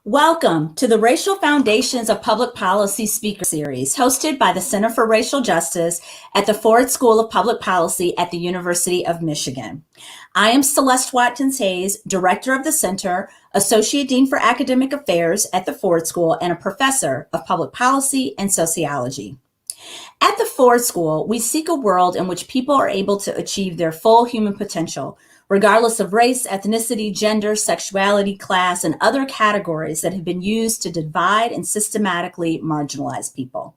Welcome to the Racial Foundations of Public Policy Speaker Series, hosted by the Center for Racial Justice at the Ford School of Public Policy at the University of Michigan. I am Celeste Watkins Hayes, Director of the Center, Associate Dean for Academic Affairs at the Ford School, and a Professor of Public Policy and Sociology. At the Ford School, we seek a world in which people are able to achieve their full human potential, regardless of race, ethnicity, gender, sexuality, class, and other categories that have been used to divide and systematically marginalize people.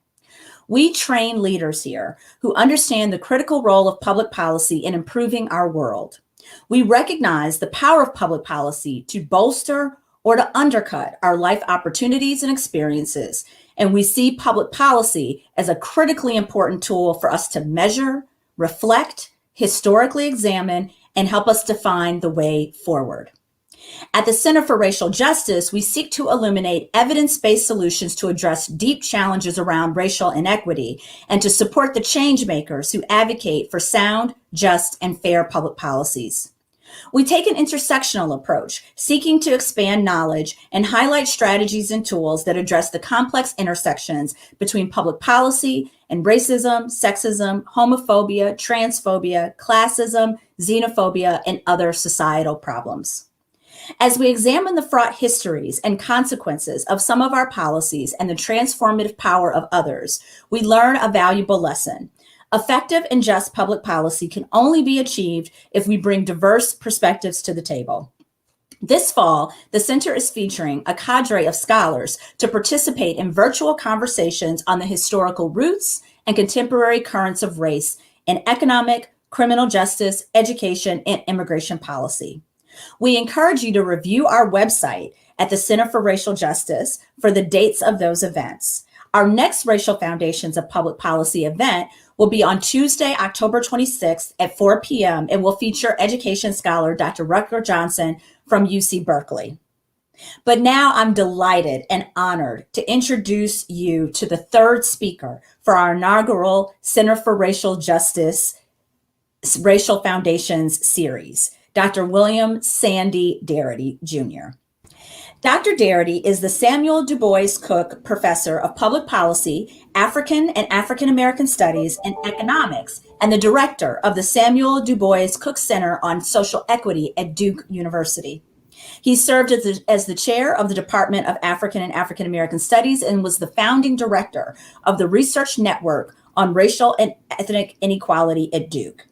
We train leaders here who understand the critical role of public policy in improving our world. We recognize the power of public policy to bolster or to undercut our life opportunities and experiences, and we see public policy as a critically important tool for us to measure, reflect, historically examine, and help us define the way forward. At the Center for Racial Justice, we seek to illuminate evidence-based solutions to address deep challenges around racial inequity and to support the change makers who advocate for sound, just, and fair public policies. We take an intersectional approach, seeking to expand knowledge and highlight strategies and tools that address the complex intersections between public policy and racism, sexism, homophobia, transphobia, classism, xenophobia, and other societal problems. As we examine the fraught histories and consequences of some of our policies and the transformative power of others, we learn a valuable lesson. Effective and just public policy can only be achieved if we bring diverse perspectives to the table. This fall, the Center is featuring a cadre of scholars to participate in virtual conversations on the historical roots and contemporary currents of race in economic, criminal justice, education, and immigration policy. We encourage you to review our website at the Center for Racial Justice for the dates of those events. Our next Racial Foundations of Public Policy event will be on Tuesday, October 26th at 4 p.m. and will feature education scholar Dr. Rutger Johnson from UC Berkeley. But now I'm delighted and honored to introduce you to the third speaker for our inaugural Center for Racial Justice Racial Foundations series, Dr. William Sandy Darity, Jr. Dr. Darity is the Samuel Du Bois Cook Professor of Public Policy, African and African American Studies, and Economics, and the director of the Samuel Du Bois Cook Center on Social Equity at Duke University. He served as the chair of the Department of African and African American Studies and was the founding director of the Research Network on Racial and Ethnic Inequality at Duke.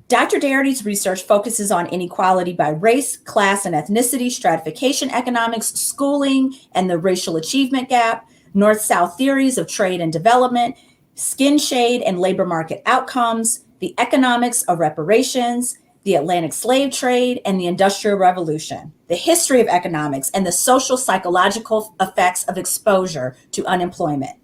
Dr. Darity's research focuses on inequality by race, class, and ethnicity, stratification economics, schooling, and the racial achievement gap, North-South theories of trade and development, skin shade and labor market outcomes, the economics of reparations, the Atlantic slave trade, and the Industrial Revolution, the history of economics, and the social psychological effects of exposure to unemployment.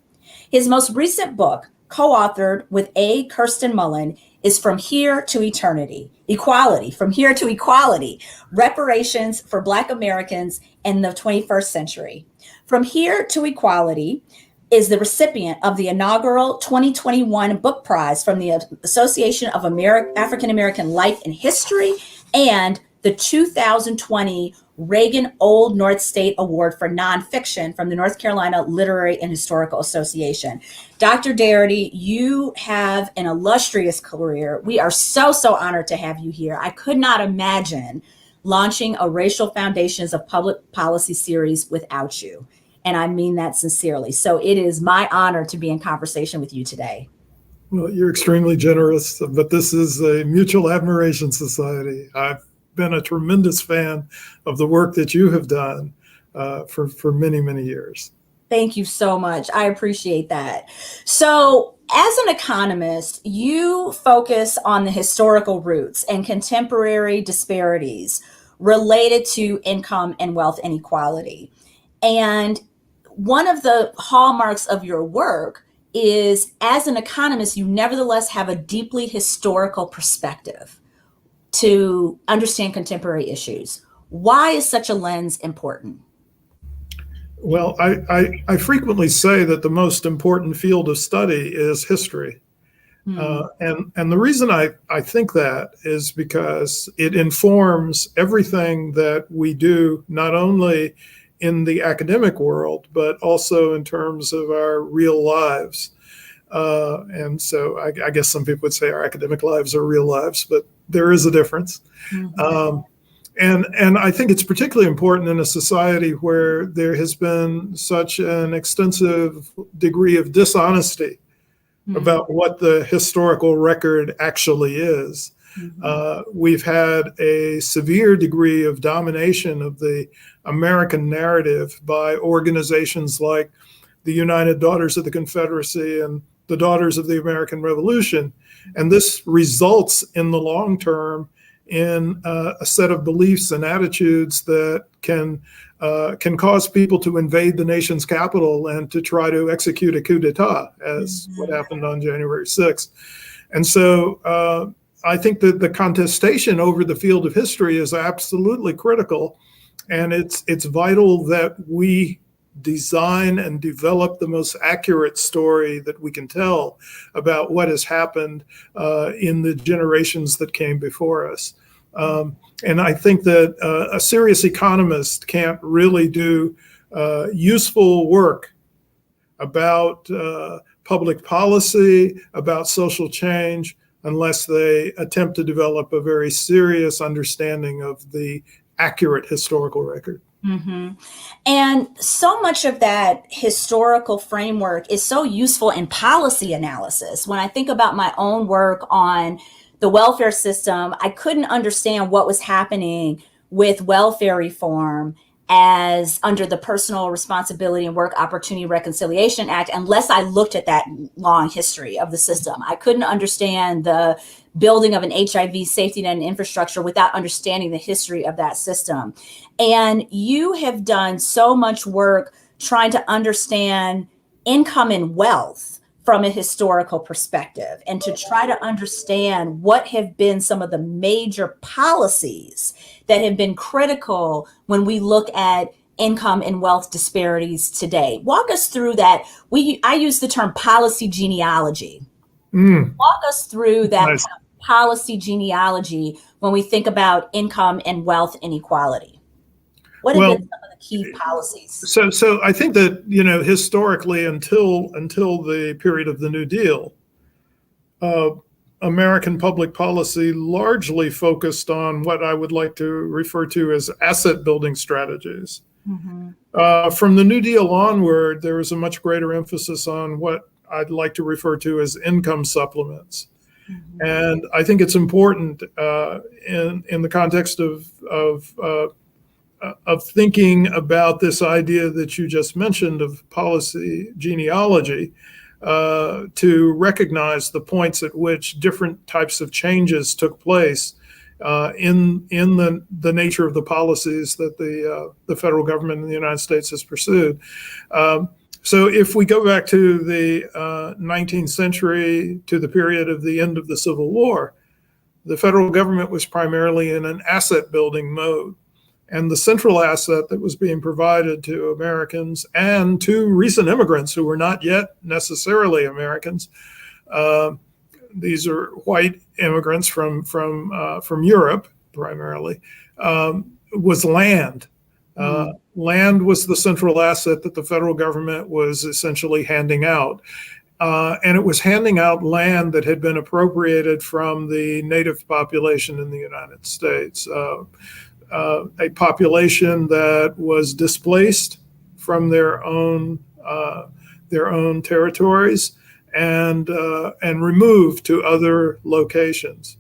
His most recent book, co-authored with A. Kirsten Mullen, is From Here to Eternity, Equality, From Here to Equality, Reparations for Black Americans in the 21st Century. From Here to Equality is the recipient of the inaugural 2021 Book Prize from the Association of African American Life and History and the 2020 Reagan Old North State Award for Nonfiction from the North Carolina Literary and Historical Association. Dr. Darity, you have an illustrious career. We are so honored to have you here. I could not imagine launching a Racial Foundations of Public Policy series without you. And I mean that sincerely. So it is my honor to be in conversation with you today. Well, you're extremely generous, but this is a mutual admiration society. I've been a tremendous fan of the work that you have done for many, many years. Thank you so much. I appreciate that. So as an economist, you focus on the historical roots and contemporary disparities related to income and wealth inequality. And one of the hallmarks of your work is, as an economist, you nevertheless have a deeply historical perspective to understand contemporary issues. Why is such a lens important? Well, I frequently say that the most important field of study is history. And the reason I think that is because it informs everything that we do, not only in the academic world, but also in terms of our real lives. And so I guess some people would say our academic lives are real lives, but there is a difference. Mm-hmm. And I think it's particularly important in a society where there has been such an extensive degree of dishonesty about what the historical record actually is. We've had a severe degree of domination of the American narrative by organizations like the United Daughters of the Confederacy and the Daughters of the American Revolution. And this results in the long term in a set of beliefs and attitudes that can cause people to invade the nation's capital and to try to execute a coup d'etat, as what happened on January 6th. And so I think that the contestation over the field of history is absolutely critical. And it's vital that we design and develop the most accurate story that we can tell about what has happened in the generations that came before us. And I think that a serious economist can't really do useful work about public policy, about social change, unless they attempt to develop a very serious understanding of the accurate historical record. Mm-hmm. And so much of that historical framework is so useful in policy analysis. When I think about my own work on the welfare system, I couldn't understand what was happening with welfare reform as under the Personal Responsibility and Work Opportunity Reconciliation Act unless I looked at that long history of the system. I couldn't understand the building of an HIV safety net and infrastructure without understanding the history of that system. And you have done so much work trying to understand income and wealth from a historical perspective and to try to understand what have been some of the major policies that have been critical when we look at income and wealth disparities today. Walk us through that. I use the term policy genealogy. Walk us through that Nice. Policy genealogy when we think about income and wealth inequality. What have been some of the key policies? So I think that, historically, until the period of the New Deal, American public policy largely focused on what I would like to refer to as asset building strategies. Mm-hmm. From the New Deal onward, there was a much greater emphasis on what I'd like to refer to as income supplements. Mm-hmm. And I think it's important in the context of thinking about this idea that you just mentioned of policy genealogy, to recognize the points at which different types of changes took place in the nature of the policies that the federal government in the United States has pursued. So if we go back to the 19th century, to the period of the end of the Civil War, the federal government was primarily in an asset building mode. And the central asset that was being provided to Americans and to recent immigrants who were not yet necessarily Americans, these are white immigrants from Europe primarily, was land. Land was the central asset that the federal government was essentially handing out. And it was handing out land that had been appropriated from the native population in the United States. A population that was displaced from their own territories and removed to other locations.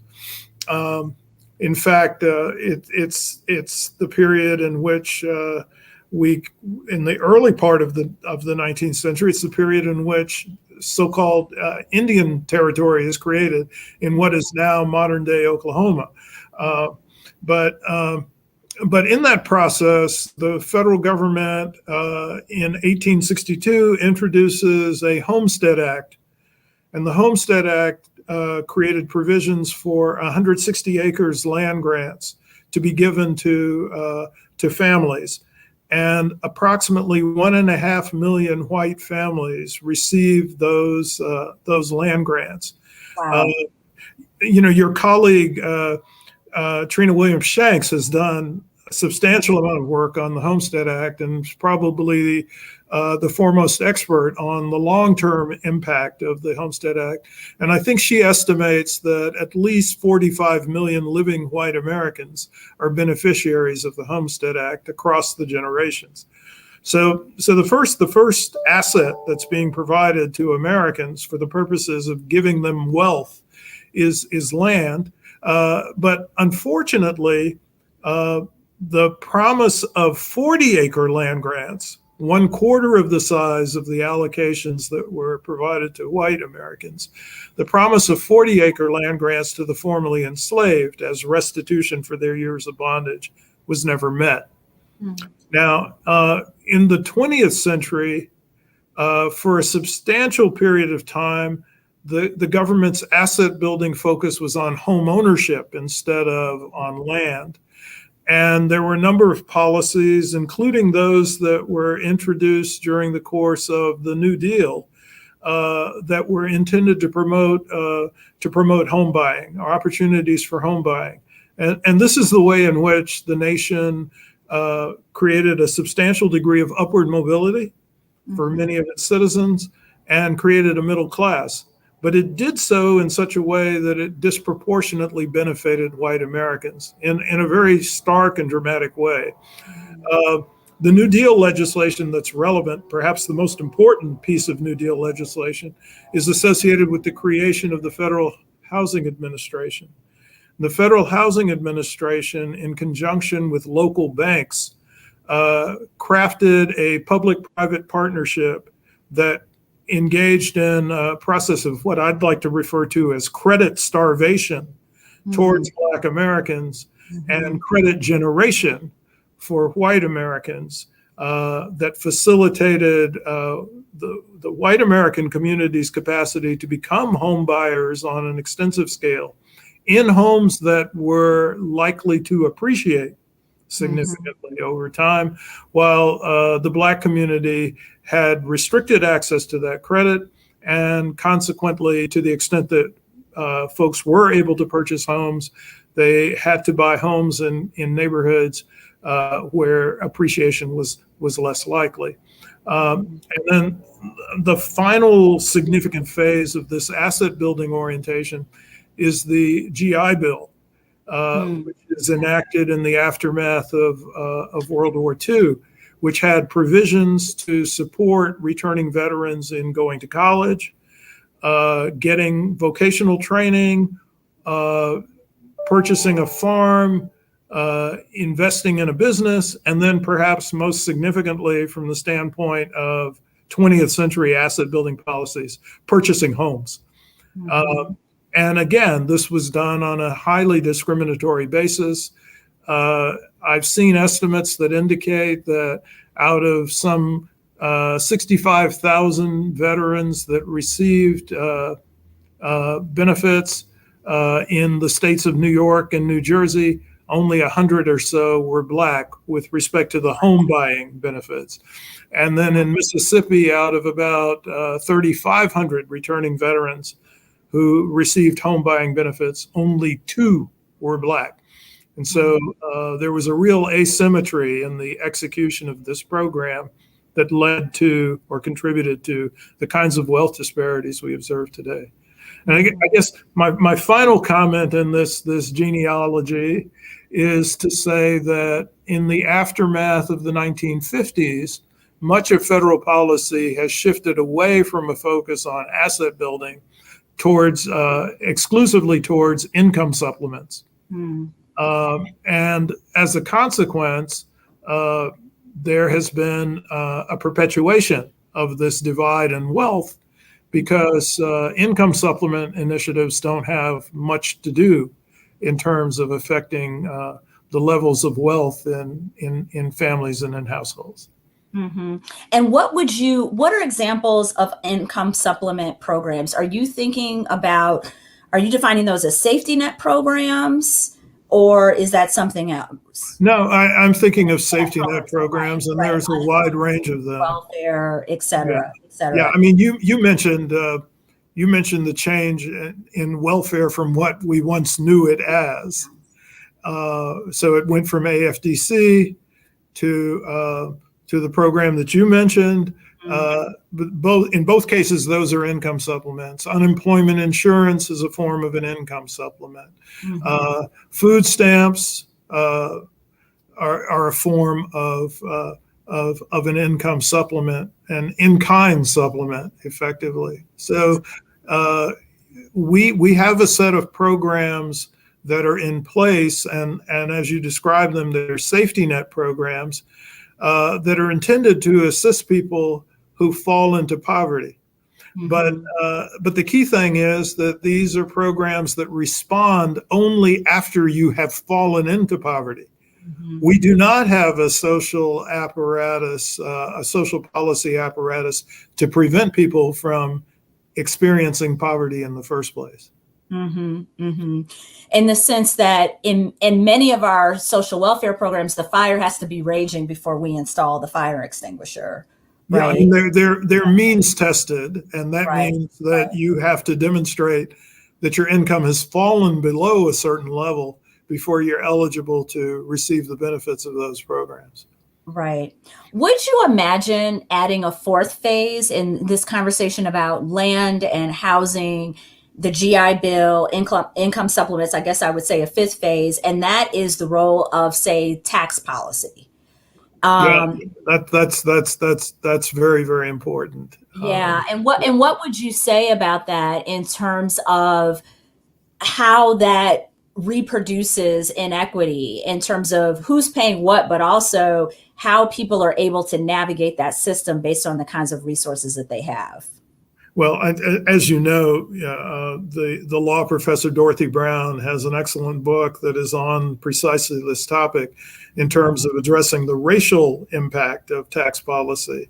In fact, it's the period in which in the early part of the 19th century, it's the period in which so-called Indian territory is created in what is now modern-day Oklahoma. But in that process, the federal government in 1862 introduces a Homestead Act. And the Homestead Act created provisions for 160 acres land grants to be given to families. And approximately 1.5 million white families received those land grants. Wow. Your colleague, Trina Williams Shanks, has done a substantial amount of work on the Homestead Act and is probably the foremost expert on the long-term impact of the Homestead Act. And I think she estimates that at least 45 million living white Americans are beneficiaries of the Homestead Act across the generations. So the first asset that's being provided to Americans for the purposes of giving them wealth is land. But unfortunately, the promise of 40-acre land grants, 1/4 of the size of the allocations that were provided to white Americans, the promise of 40-acre land grants to the formerly enslaved as restitution for their years of bondage was never met. Mm-hmm. Now, in the 20th century, for a substantial period of time, the government's asset building focus was on home ownership instead of on land. And there were a number of policies, including those that were introduced during the course of the New Deal, that were intended to promote home buying, or opportunities for home buying. And this is the way in which the nation created a substantial degree of upward mobility for many of its citizens and created a middle class. But it did so in such a way that it disproportionately benefited white Americans in a very stark and dramatic way. The New Deal legislation that's relevant, perhaps the most important piece of New Deal legislation, is associated with the creation of the Federal Housing Administration. The Federal Housing Administration, in conjunction with local banks, crafted a public-private partnership that engaged in a process of what I'd like to refer to as credit starvation towards Black Americans and credit generation for white Americans that facilitated the white American community's capacity to become home buyers on an extensive scale in homes that were likely to appreciate significantly over time, while the Black community had restricted access to that credit, and consequently, to the extent that folks were able to purchase homes, they had to buy homes in neighborhoods where appreciation was less likely. And then the final significant phase of this asset building orientation is the GI Bill, which is enacted in the aftermath of World War II, which had provisions to support returning veterans in going to college, getting vocational training, purchasing a farm, investing in a business, and then perhaps most significantly from the standpoint of 20th century asset building policies, purchasing homes. And again, this was done on a highly discriminatory basis. I've seen estimates that indicate that out of some 65,000 veterans that received benefits in the states of New York and New Jersey, only 100 or so were Black with respect to the home buying benefits. And then in Mississippi, out of about 3,500 returning veterans who received home buying benefits, only 2 were Black. And so there was a real asymmetry in the execution of this program that led to or contributed to the kinds of wealth disparities we observe today. And I guess my final comment in this genealogy is to say that in the aftermath of the 1950s, much of federal policy has shifted away from a focus on asset building towards exclusively towards income supplements. And as a consequence, there has been a perpetuation of this divide in wealth because income supplement initiatives don't have much to do in terms of affecting the levels of wealth in families and in households. And what are examples of income supplement programs? Are you defining those as safety net programs, or is that something else? No, I'm thinking of safety net programs, and there's a wide range of them. Welfare, et cetera, et cetera. Yeah, I mean, you mentioned the change in welfare from what we once knew it as. So it went from AFDC to the program that you mentioned. But in both cases, those are income supplements. Unemployment insurance is a form of an income supplement. Food stamps are a form of an income supplement, an in-kind supplement, effectively. So we have a set of programs that are in place, and as you describe them, they're safety net programs that are intended to assist people who fall into poverty. But the key thing is that these are programs that respond only after you have fallen into poverty. We do not have a social apparatus, a social policy apparatus to prevent people from experiencing poverty in the first place. In the sense that in many of our social welfare programs, the fire has to be raging before we install the fire extinguisher. Yeah, right? and they're means tested, and that means that you have to demonstrate that your income has fallen below a certain level before you're eligible to receive the benefits of those programs. Right. Would you imagine adding a fourth phase in this conversation about land and housing, the GI Bill, income supplements? I guess I would say a fifth phase, and that is the role of, say, tax policy. That's very, very important. Yeah, and what would you say about that in terms of how that reproduces inequity in terms of who's paying what, but also how people are able to navigate that system based on the kinds of resources that they have? Well, as you know, the law professor Dorothy Brown has an excellent book that is on precisely this topic in terms of addressing the racial impact of tax policy.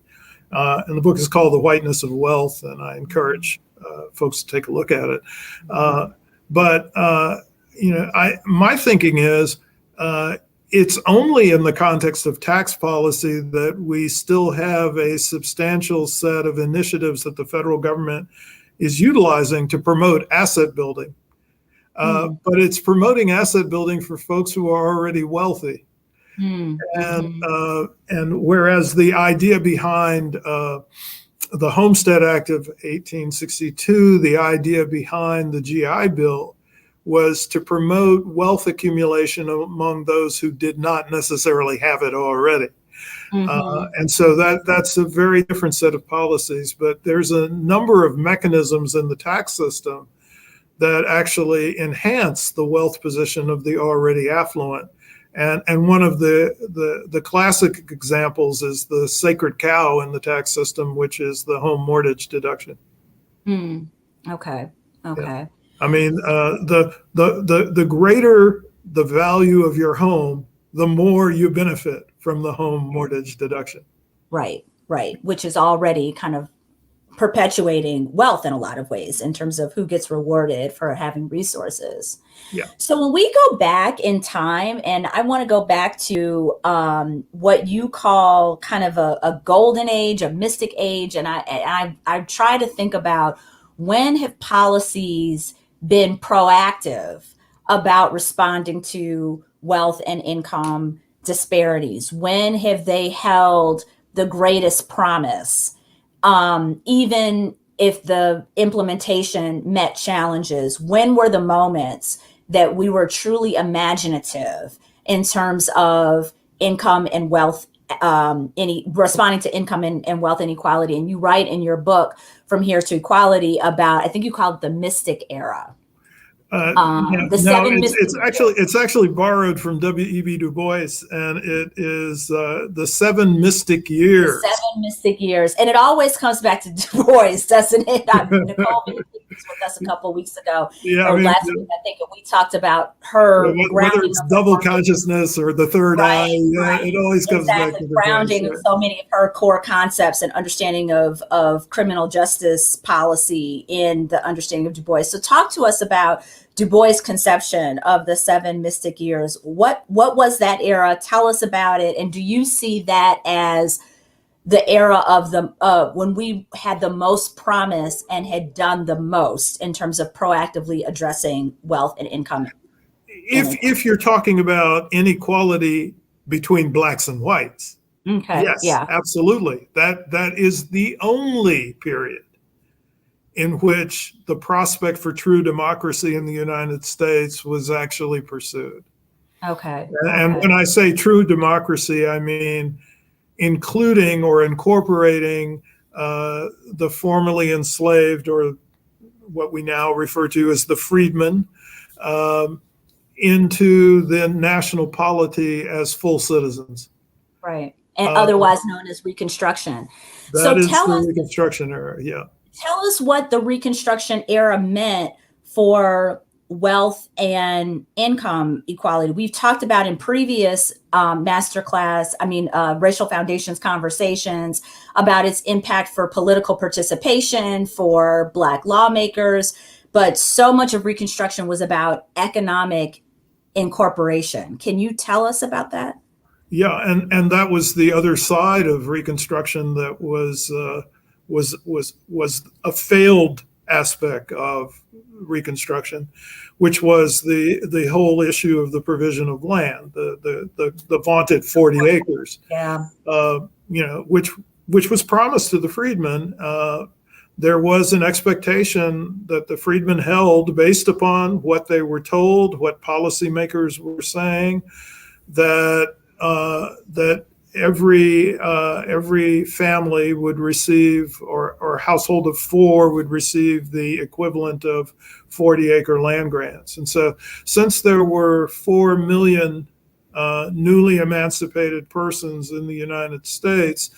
And the book is called The Whiteness of Wealth, and I encourage folks to take a look at it. My thinking is it's only in the context of tax policy that we still have a substantial set of initiatives that the federal government is utilizing to promote asset building. But it's promoting asset building for folks who are already wealthy. And whereas the idea behind the Homestead Act of 1862, the idea behind the GI Bill was to promote wealth accumulation among those who did not necessarily have it already. And so that's a very different set of policies, but there's a number of mechanisms in the tax system that actually enhance the wealth position of the already affluent. And one of the classic examples is the sacred cow in the tax system, which is the home mortgage deduction. Okay. Yeah. I mean, the greater the value of your home, the more you benefit from the home mortgage deduction. Right. Which is already kind of perpetuating wealth in a lot of ways in terms of who gets rewarded for having resources. Yeah. So when we go back in time, and I want to go back to what you call kind of a golden age, a mystic age, and I try to think about when have policies been proactive about responding to wealth and income disparities? When have they held the greatest promise? Even if the implementation met challenges, when were the moments that we were truly imaginative in terms of income and wealth, responding to income and wealth inequality? And you write in your book, From Here to Equality, about, I think you called it the Mystic Era. It's actually borrowed from W.E.B. Du Bois, and it is the 7 Mystic Years. The 7 Mystic Years, and it always comes back to Du Bois, doesn't it? Nicole was with us a couple of weeks ago, last week, I think, and we talked about her whether it's double consciousness or the third eye. It always comes back to the grounding of so many of her core concepts and understanding of criminal justice policy in the understanding of Du Bois. So talk to us about Du Bois' conception of the 7 Mystic Years. What was that era? Tell us about it. And do you see that as the era of when we had the most promise and had done the most in terms of proactively addressing wealth and income? if you're talking about inequality between blacks and whites, Okay, yes, yeah. absolutely. That is the only period in which the prospect for true democracy in the United States was actually pursued. Okay, And okay. when I say true democracy, I mean including or incorporating the formerly enslaved, or what we now refer to as the freedmen, um, into the national polity as full citizens. Right. And Uh, otherwise known as Reconstruction. that So is the Reconstruction era. Yeah. tell us what the Reconstruction era meant for wealth and income equality. We've talked about in previous racial foundations conversations about its impact for political participation, for Black lawmakers, but so much of Reconstruction was about economic incorporation. Can you tell us about that? Yeah, and that was the other side of Reconstruction that was a failed aspect of Reconstruction, which was the whole issue of the provision of land, the vaunted 40 acres, Yeah. which was promised to the freedmen. There was an expectation that the freedmen held based upon what they were told, what policymakers were saying, that every family would receive, or household of four would receive the equivalent of 40-acre land grants. And so, since there were 4 million newly emancipated persons in the United States,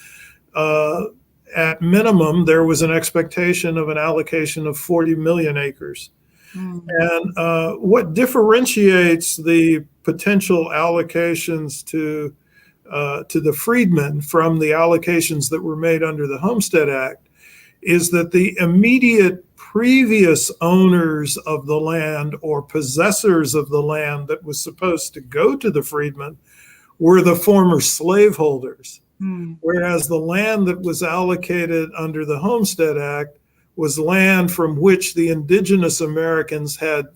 at minimum, there was an expectation of an allocation of 40 million acres. And what differentiates the potential allocations to the freedmen from the allocations that were made under the Homestead Act is that the immediate previous owners of the land, or possessors of the land that was supposed to go to the freedmen, were the former slaveholders. Whereas the land that was allocated under the Homestead Act was land from which the indigenous Americans had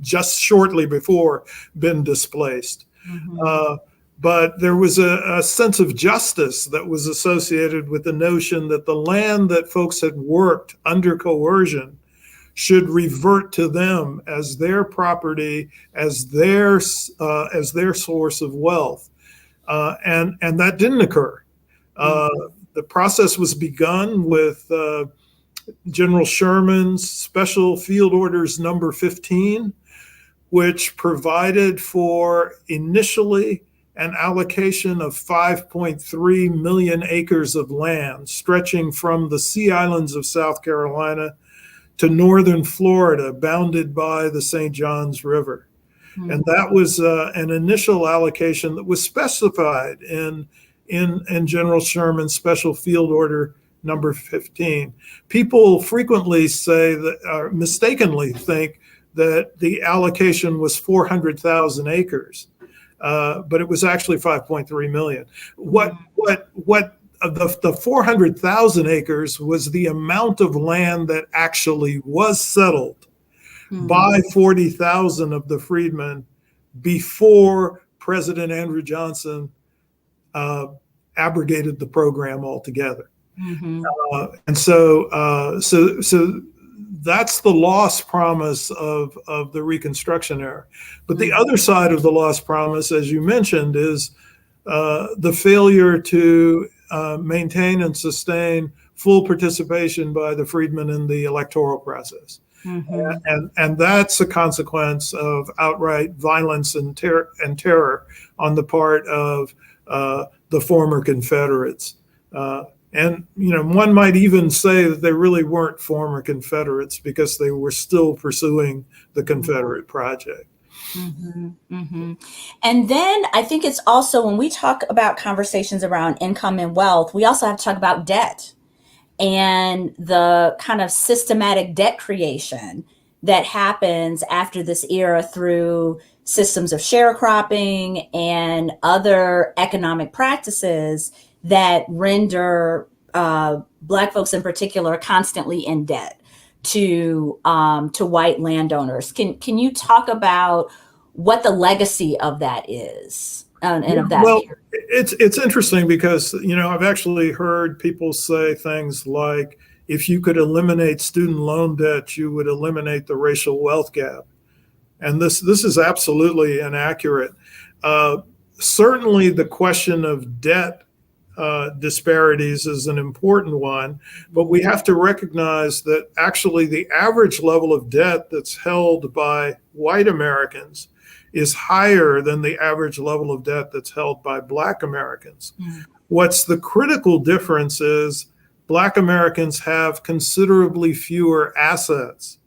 just shortly before been displaced. But there was a sense of justice that was associated with the notion that the land that folks had worked under coercion should revert to them as their property, as their source of wealth, and that didn't occur. The process was begun with General Sherman's Special Field Orders Number 15, which provided for initially an allocation of 5.3 million acres of land stretching from the Sea Islands of South Carolina to northern Florida, bounded by the St. Johns River. And that was an initial allocation that was specified in General Sherman's Special Field Order Number 15. People frequently say that, or mistakenly think, that the allocation was 400,000 acres, but it was actually 5.3 million. What the 400,000 acres was the amount of land that actually was settled by 40,000 of the freedmen before President Andrew Johnson abrogated the program altogether. And so that's the lost promise of the Reconstruction era. But the other side of the lost promise, as you mentioned, is the failure to maintain and sustain full participation by the freedmen in the electoral process. And that's a consequence of outright violence and terror on the part of the former Confederates. And one might even say that they really weren't former Confederates, because they were still pursuing the Confederate project. And then I think it's also, when we talk about conversations around income and wealth, we also have to talk about debt and the kind of systematic debt creation that happens after this era through systems of sharecropping and other economic practices that render Black folks in particular constantly in debt to white landowners. Can you talk about what the legacy of that is, and of that Well, period. it's interesting because, I've actually heard people say things like, if you could eliminate student loan debt, you would eliminate the racial wealth gap. And this is absolutely inaccurate. Uh, Certainly, the question of debt disparities is an important one, but we have to recognize that actually the average level of debt that's held by white Americans is higher than the average level of debt that's held by Black Americans. Mm. What's the critical difference is Black Americans have considerably fewer assets.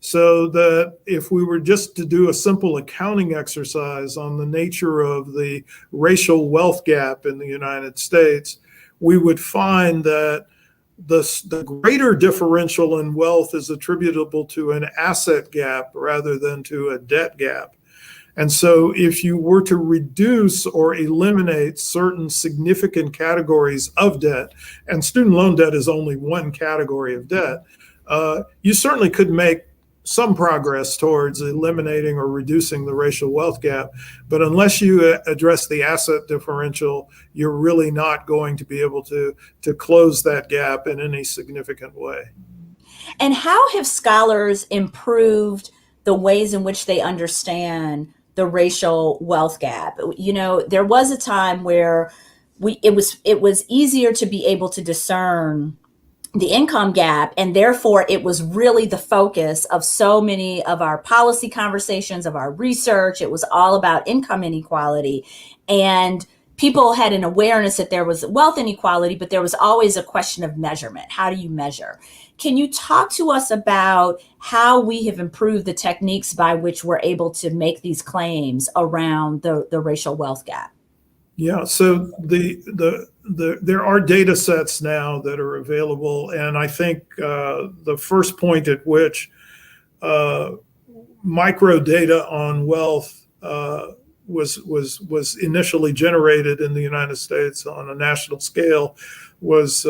So that if we were just to do a simple accounting exercise on the nature of the racial wealth gap in the United States, we would find that the greater differential in wealth is attributable to an asset gap rather than to a debt gap. And so if you were to reduce or eliminate certain significant categories of debt, and student loan debt is only one category of debt, you certainly could make some progress towards eliminating or reducing the racial wealth gap. But unless you address the asset differential, you're really not going to be able to close that gap in any significant way. And how have scholars improved the ways in which they understand the racial wealth gap? There was a time where it was easier to be able to discern the income gap, and therefore it was really the focus of so many of our policy conversations, of our research. It was all about income inequality, and people had an awareness that there was wealth inequality, but there was always a question of measurement. How do you measure? Can you talk to us about how we have improved the techniques by which we're able to make these claims around the racial wealth gap? Yeah, so there are data sets now that are available, and I think the first point at which micro data on wealth was initially generated in the United States on a national scale was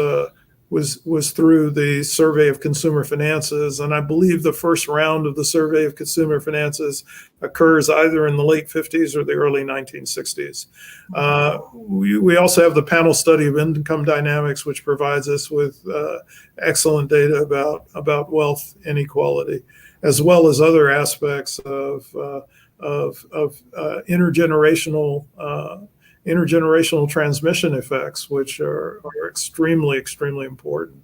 through the Survey of Consumer Finances. And I believe the first round of the Survey of Consumer Finances occurs either in the late 50s or the early 1960s. We also have the panel study of income dynamics, which provides us with excellent data about wealth inequality, as well as other aspects of intergenerational transmission effects, which are extremely, extremely important.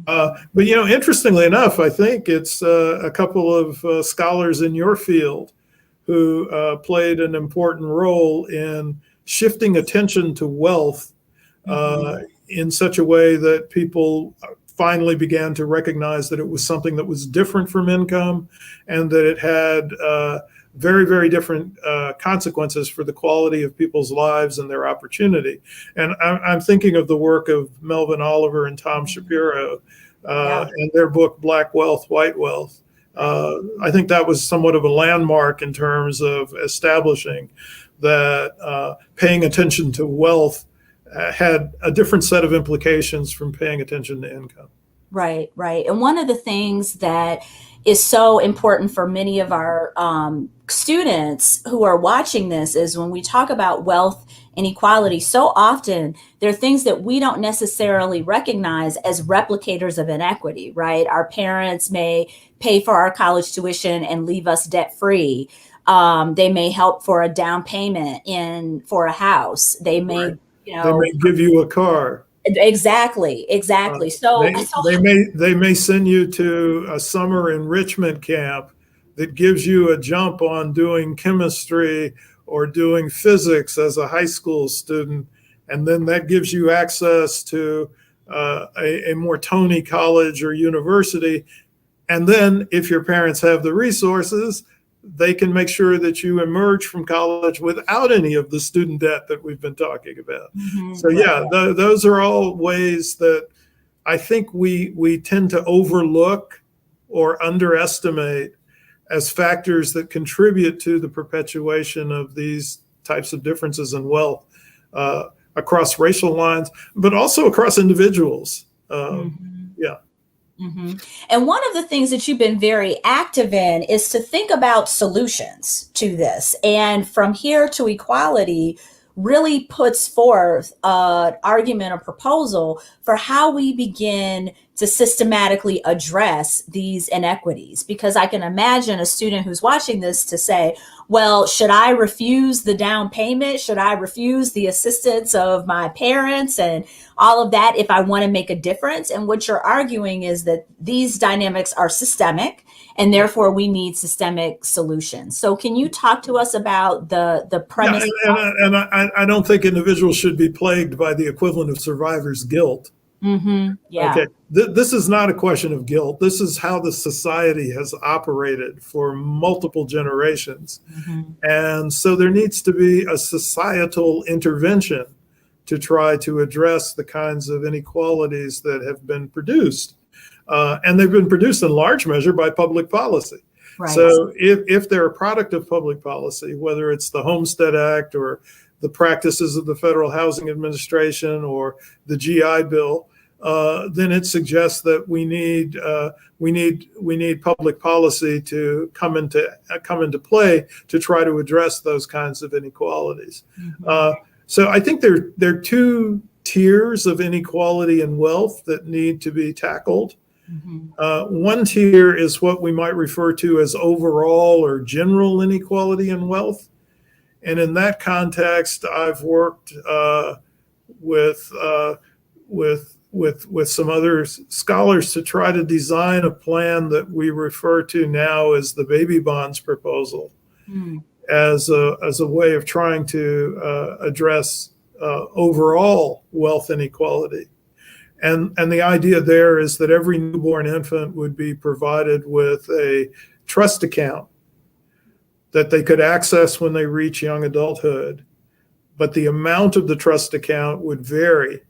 But interestingly enough, I think it's a couple of scholars in your field who played an important role in shifting attention to wealth in such a way that people finally began to recognize that it was something that was different from income, and that it had very, very different consequences for the quality of people's lives and their opportunity. And I'm thinking of the work of Melvin Oliver and Tom Shapiro and their book, Black Wealth, White Wealth. I think that was somewhat of a landmark in terms of establishing that paying attention to wealth had a different set of implications from paying attention to income. Right, right. And one of the things that is so important for many of our students who are watching this is when we talk about wealth inequality, so often there are things that we don't necessarily recognize as replicators of inequity, right? Our parents may pay for our college tuition and leave us debt free. They may help for a down payment for a house. They may, Right. They may give you a car. Exactly. They may send you to a summer enrichment camp that gives you a jump on doing chemistry or doing physics as a high school student, and then that gives you access to a more Tony college or university. And then, if your parents have the resources, they can make sure that you emerge from college without any of the student debt that we've been talking about. So yeah, those are all ways that I think we tend to overlook or underestimate as factors that contribute to the perpetuation of these types of differences in wealth across racial lines, but also across individuals. Yeah. hmm And one of the things that you've been very active in is to think about solutions to this. And From Here to Equality really puts forth an argument, a proposal for how we begin to systematically address these inequities. Because I can imagine a student who's watching this to say, well, should I refuse the down payment? Should I refuse the assistance of my parents and all of that if I want to make a difference? And what you're arguing is that these dynamics are systemic and therefore we need systemic solutions. So can you talk to us about the Yeah, premise? I don't think individuals should be plagued by the equivalent of survivor's guilt. Yeah. Okay, this is not a question of guilt. This is how the society has operated for multiple generations. And so there needs to be a societal intervention to try to address the kinds of inequalities that have been produced. And they've been produced in large measure by public policy. Right. So if they're a product of public policy, whether it's the Homestead Act or the practices of the Federal Housing Administration or the GI Bill, then it suggests that we need public policy to come into play to try to address those kinds of inequalities. So I think there are two tiers of inequality and wealth that need to be tackled. One tier is what we might refer to as overall or general inequality in wealth. And in that context, I've worked with some other scholars to try to design a plan that we refer to now as the baby bonds proposal, as a way of trying to address overall wealth inequality. And the idea there is that every newborn infant would be provided with a trust account that they could access when they reach young adulthood. But the amount of the trust account would vary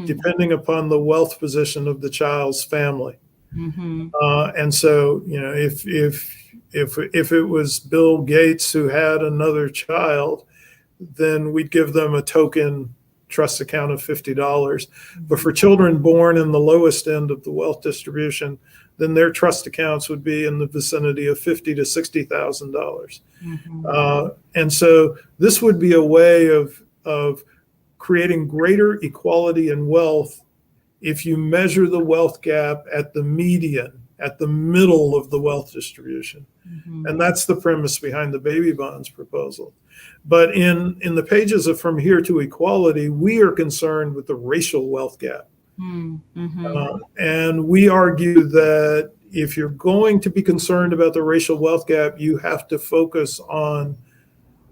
depending upon the wealth position of the child's family. And so, if it was Bill Gates who had another child, then we'd give them a token trust account of $50. But for children born in the lowest end of the wealth distribution, then their trust accounts would be in the vicinity of $50,000 to $60,000. And so this would be a way of creating greater equality in wealth if you measure the wealth gap at the median, at the middle of the wealth distribution. And that's the premise behind the baby bonds proposal. But in the pages of From Here to Equality, we are concerned with the racial wealth gap. And we argue that if you're going to be concerned about the racial wealth gap, you have to focus on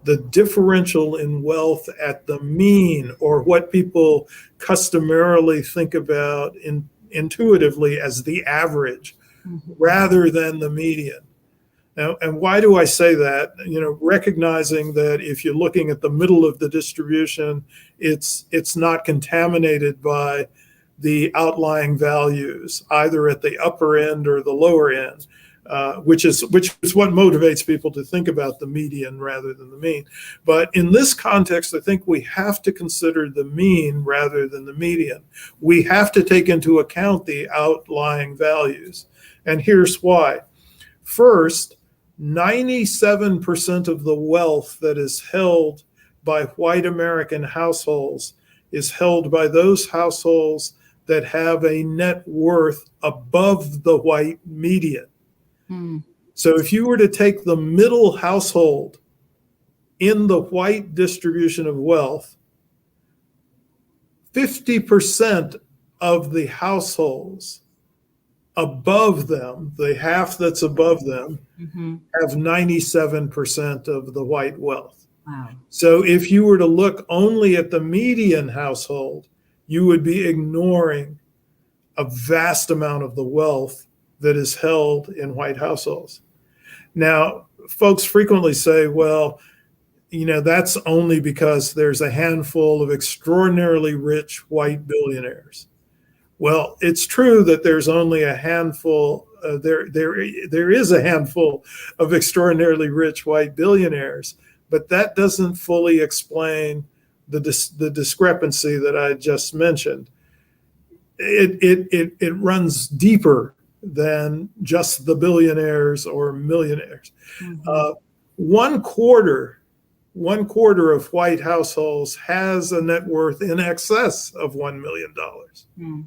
the differential in wealth at the mean, or what people customarily think about intuitively as the average, rather than the median. Now, and why do I say that? Recognizing that if you're looking at the middle of the distribution, it's not contaminated by the outlying values, either at the upper end or the lower end, which is what motivates people to think about the median rather than the mean. But in this context, I think we have to consider the mean rather than the median. We have to take into account the outlying values. And here's why. First, 97% of the wealth that is held by white American households is held by those households that have a net worth above the white median. So if you were to take the middle household in the white distribution of wealth, 50% of the households above them, the half that's above them, have 97% of the white wealth. Wow. So if you were to look only at the median household, you would be ignoring a vast amount of the wealth that is held in white households. Now, folks frequently say, well, that's only because there's a handful of extraordinarily rich white billionaires. Well, it's true that there's only a handful, there is a handful of extraordinarily rich white billionaires, but that doesn't fully explain the discrepancy that I just mentioned. It runs deeper than just the billionaires or millionaires. Mm-hmm. One quarter of white households has a net worth in excess of $1 million. Mm.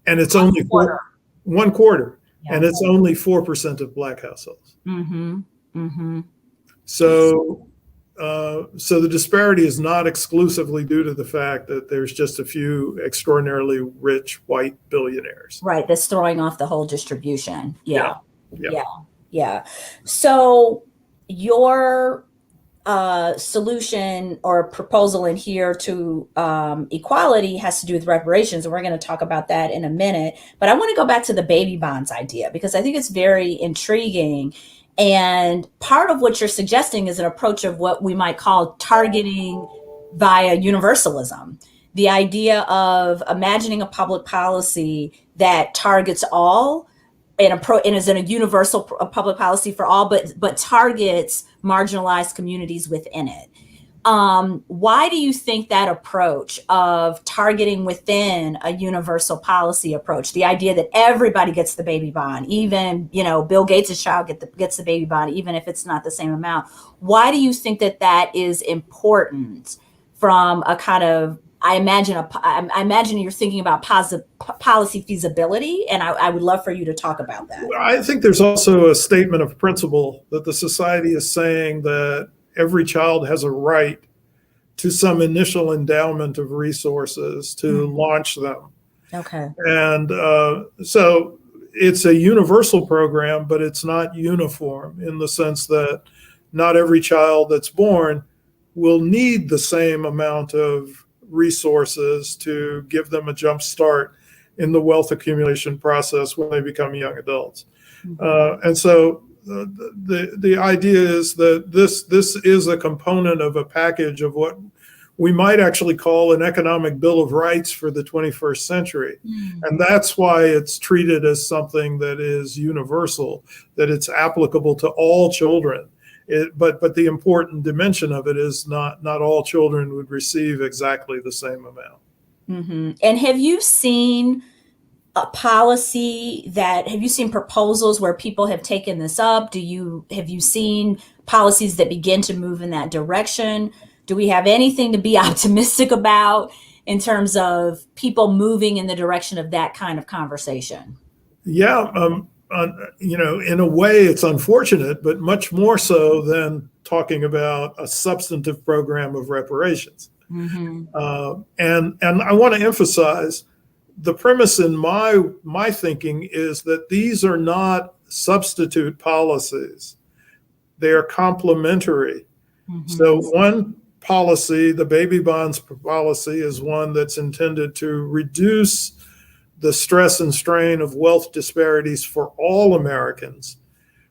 And it's One only quarter. one quarter. Yeah. And it's only 4% of black households. Mm-hmm. Mm-hmm. So the disparity is not exclusively due to the fact that there's just a few extraordinarily rich white billionaires. Right. That's throwing off the whole distribution. Yeah. Yeah. Yeah. Yeah. So your solution or proposal in here to equality has to do with reparations, and we're going to talk about that in a minute. But I want to go back to the baby bonds idea because I think it's very intriguing. And part of what you're suggesting is an approach of what we might call targeting via universalism. The idea of imagining a public policy that targets all and is in a universal public policy for all, but targets marginalized communities within it. Why do you think that approach of targeting within a universal policy approach, the idea that everybody gets the baby bond, even Bill Gates' child gets the baby bond, even if it's not the same amount? Why do you think that is important from a kind of I imagine you're thinking about policy feasibility, and I would love for you to talk about that. I think there's also a statement of principle that the society is saying that every child has a right to some initial endowment of resources to launch them. Okay. And so it's a universal program, but it's not uniform in the sense that not every child that's born will need the same amount of resources to give them a jump start in the wealth accumulation process when they become young adults. And so the idea is that this is a component of a package of what we might actually call an economic bill of rights for the 21st century. And that's why it's treated as something that is universal, that it's applicable to all children. But the important dimension of it is not all children would receive exactly the same amount. Mm-hmm. And have you seen have you seen proposals where people have taken this up? Have you seen policies that begin to move in that direction? Do we have anything to be optimistic about in terms of people moving in the direction of that kind of conversation? Yeah. In a way, it's unfortunate, but much more so than talking about a substantive program of reparations. Mm-hmm. And I want to emphasize the premise in my thinking is that these are not substitute policies; they are complementary. Mm-hmm. So one policy, the baby bonds policy, is one that's intended to reduce the stress and strain of wealth disparities for all Americans,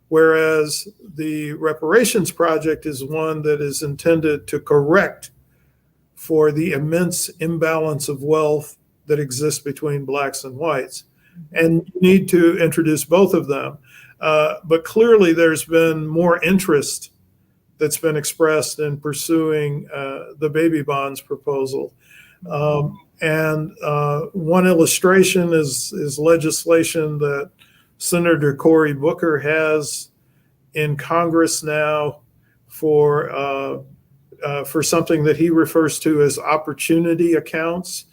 whereas the reparations project is one that is intended to correct for the immense imbalance of wealth that exists between blacks and whites. And you need to introduce both of them. But clearly there's been more interest that's been expressed in pursuing the baby bonds proposal. And one illustration is legislation that Senator Cory Booker has in Congress now for something that he refers to as opportunity accounts,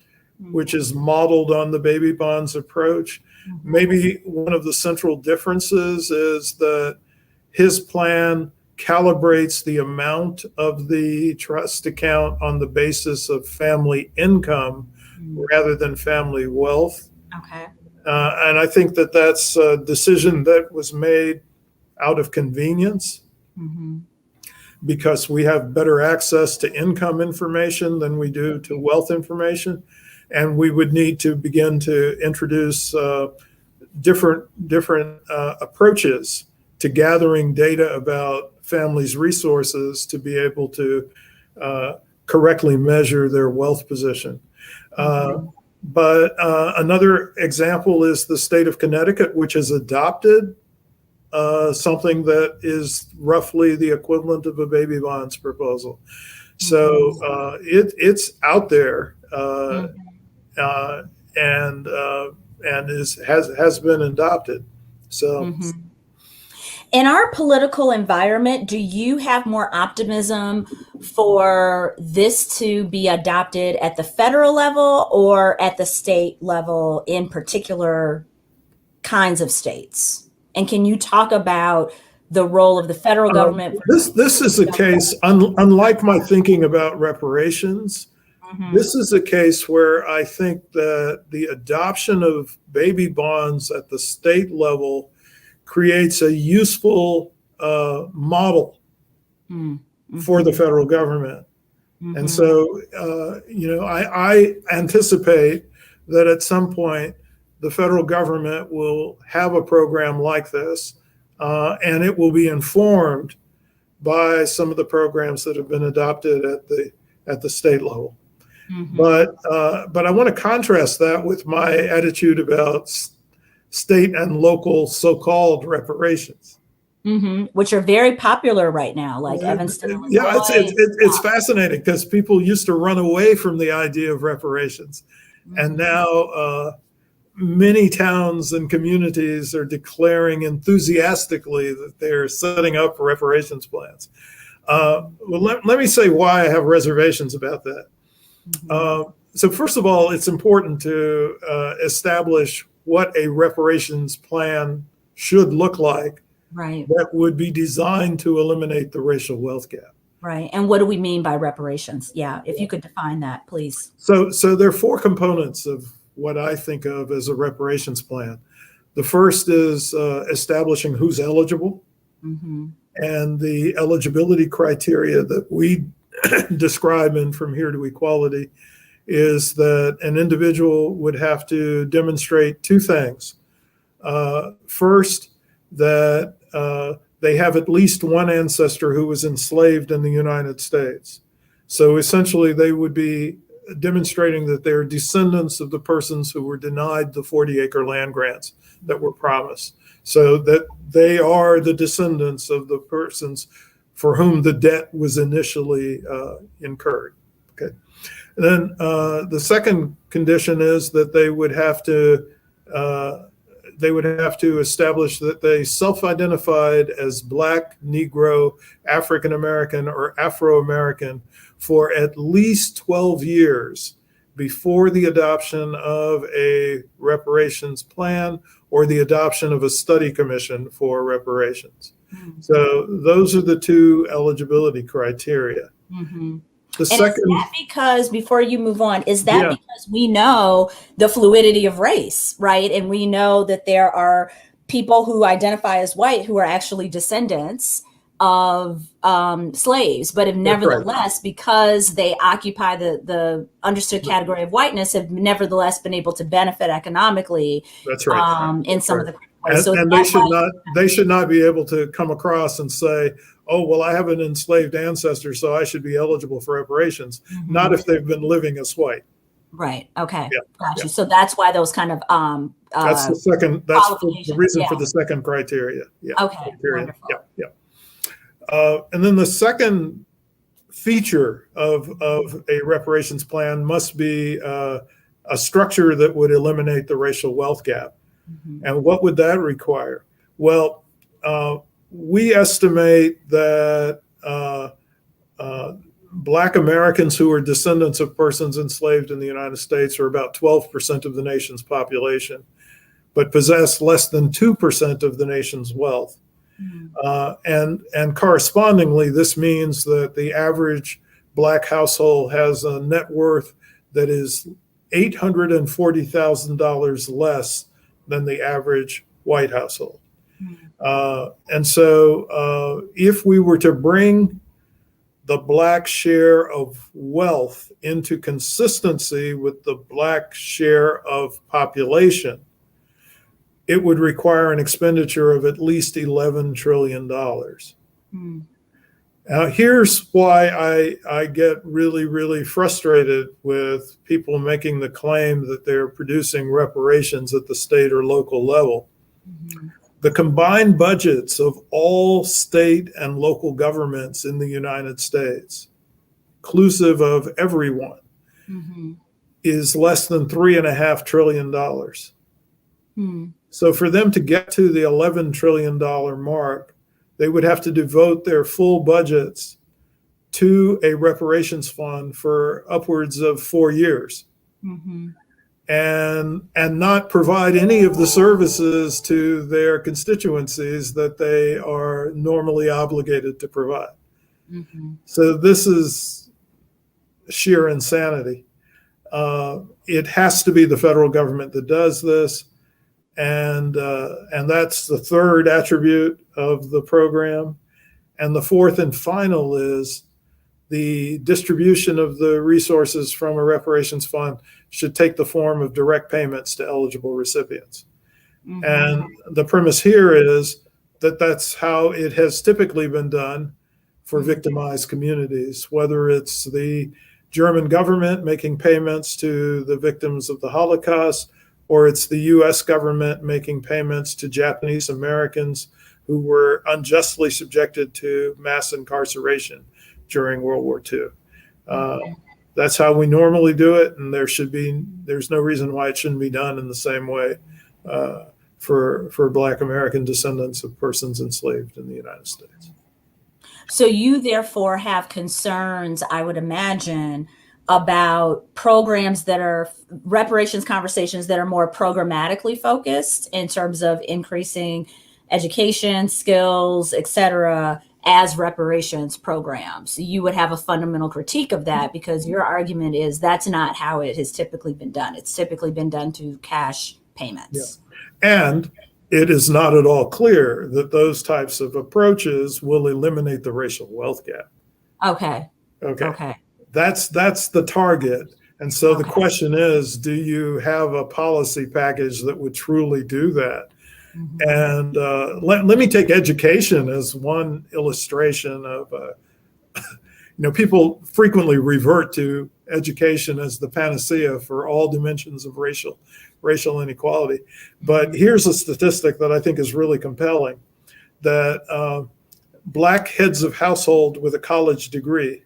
which is modeled on the baby bonds approach. Maybe one of the central differences is that his plan calibrates the amount of the trust account on the basis of family income rather than family wealth. Okay. And I think that that's a decision that was made out of convenience because we have better access to income information than we do to wealth information. And we would need to begin to introduce different approaches to gathering data about families' resources to be able to correctly measure their wealth position. But another example is the state of Connecticut, which has adopted something that is roughly the equivalent of a baby bonds proposal. So it's out there. And has been adopted. So. Mhm. In our political environment, do you have more optimism for this to be adopted at the federal level or at the state level in particular kinds of states? And can you talk about the role of the federal government versus This is a case, unlike my thinking about reparations, Mhm. this is a case where I think that the adoption of baby bonds at the state level creates a useful model Mm. for the Mhm. federal government. And Mhm. so, I anticipate that at some point the federal government will have a program like this, and it will be informed by some of the programs that have been adopted at the state level. Mhm. But I want to contrast that with my attitude about state and local so-called reparations. Mhm. Which are very popular right now, like Evanston, Yeah, Illinois. it's fascinating because people used to run away from the idea of reparations, and Mhm. now many towns and communities are declaring enthusiastically that they're setting up reparations plans. Well, let me say why I have reservations about that. Mhm. Uh, so first of all, it's important to establish what a reparations plan should look like Right. that would be designed to eliminate the racial wealth gap. Right. And what do we mean by reparations? Yeah, if you could define that, please. So there are four components of what I think of as a reparations plan. The first is establishing who's eligible, Mhm. and the eligibility criteria that we describe in From Here to Equality is that an individual would have to demonstrate two things. First, that they have at least one ancestor who was enslaved in the United States. So essentially, they would be demonstrating that they're descendants of the persons who were denied the 40-acre land grants that were promised. So that they are the descendants of the persons for whom the debt was initially incurred. Okay. And then the second condition is that uh, they would have to establish that they self-identified as Black, Negro, African American, or Afro-American for at least 12 years before the adoption of a reparations plan or the adoption of a study commission for reparations. Mhm. So those are the two eligibility criteria. Mhm. The And is second, that because, before you move on, is that yeah, because we know the fluidity of race, right? And we know that there are people who identify as white who are actually descendants of slaves, but have that's right. nevertheless, because they occupy the understood category of whiteness, have nevertheless been able to benefit economically That's right. in That's some right. of the ways. So is And that why? they should not be able to come across and say, "Oh, well, I have an enslaved ancestor, so I should be eligible for reparations." Not Mhm. if they've been living as white. Right. Okay. Yeah, Got yeah. you. So that's why those kind of That's the second. That's the qualifications. reason Yeah. for the second criteria. Yeah, Okay. criteria. Yeah, Wonderful. yeah. And then the second feature of a reparations plan must be a structure that would eliminate the racial wealth gap. Mhm. And what would that require? Well, we estimate that Black Americans who are descendants of persons enslaved in the United States are about 12% of the nation's population, but possess less than 2% of the nation's wealth. Mhm. And correspondingly, this means that the average Black household has a net worth that is $840,000 less than the average white household. Mhm. And so, if we were to bring the Black share of wealth into consistency with the Black share of population, it would require an expenditure of at least $11 trillion. Mhm. Now, here's why I get really, really frustrated with people making the claim that they're producing reparations at the state or local level. Mhm. The combined budgets of all state and local governments in the United States, inclusive of everyone, Mhm. is less than $3.5 trillion. Hmm. So for them to get to the $11 trillion mark, they would have to devote their full budgets to a reparations fund for upwards of 4 years. Mm-hmm. And not provide any of the services to their constituencies that they are normally obligated to provide. Mm-hmm. So this is sheer insanity. It has to be the federal government that does this, and that's the third attribute of the program. And the fourth and final is the distribution of the resources from a reparations fund should take the form of direct payments to eligible recipients. Mm-hmm. And the premise here is that that's how it has typically been done for victimized communities, whether it's the German government making payments to the victims of the Holocaust, or it's the US government making payments to Japanese Americans who were unjustly subjected to mass incarceration during World War II. That's how we normally do it, and there's no reason why it shouldn't be done in the same way for Black American descendants of persons enslaved in the United States. So you therefore have concerns, I would imagine, about programs that are reparations conversations that are more programmatically focused in terms of increasing education, skills, et cetera, as reparations programs. You would have a fundamental critique of that because your argument is that's not how it has typically been done. It's typically been done through cash payments. Yeah. And it is not at all clear that those types of approaches will eliminate the racial wealth gap. Okay. Okay. That's the target. And so the question is, do you have a policy package that would truly do that? Mm-hmm. And let me take education as one illustration of, people frequently revert to education as the panacea for all dimensions of racial inequality. But here's a statistic that I think is really compelling, that Black heads of household with a college degree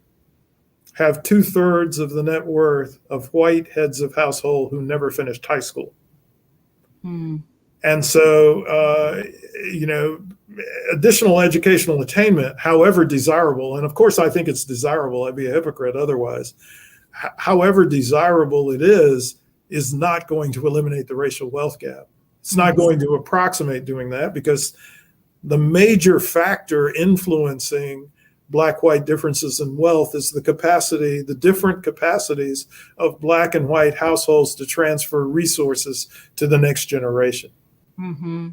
have 2/3 of the net worth of white heads of household who never finished high school. Hmm. And so, additional educational attainment, however desirable, and of course I think it's desirable, I'd be a hypocrite otherwise, however desirable it is not going to eliminate the racial wealth gap. It's not going to approximate doing that, because the major factor influencing Black-white differences in wealth is the different capacities of Black and white households to transfer resources to the next generation. Mm-hmm.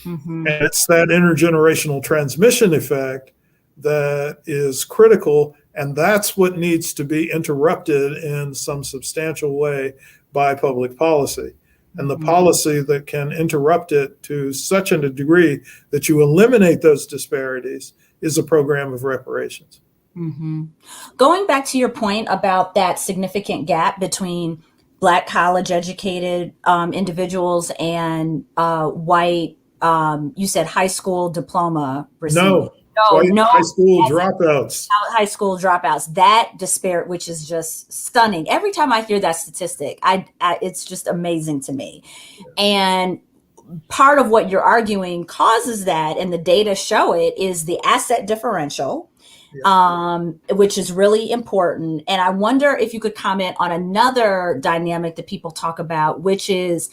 Mm-hmm. And it's that intergenerational transmission effect that is critical, and that's what needs to be interrupted in some substantial way by public policy. And the policy that can interrupt it to such a degree that you eliminate those disparities is a program of reparations. Mm-hmm. Going back to your point about that significant gap between Black college educated individuals and white, you said high school diploma receivers. No, high school dropouts. High school dropouts. That disparity, which is just stunning. Every time I hear that statistic, it's just amazing to me. And part of what you're arguing causes that, and the data show it, is the asset differential, which is really important. And I wonder if you could comment on another dynamic that people talk about, which is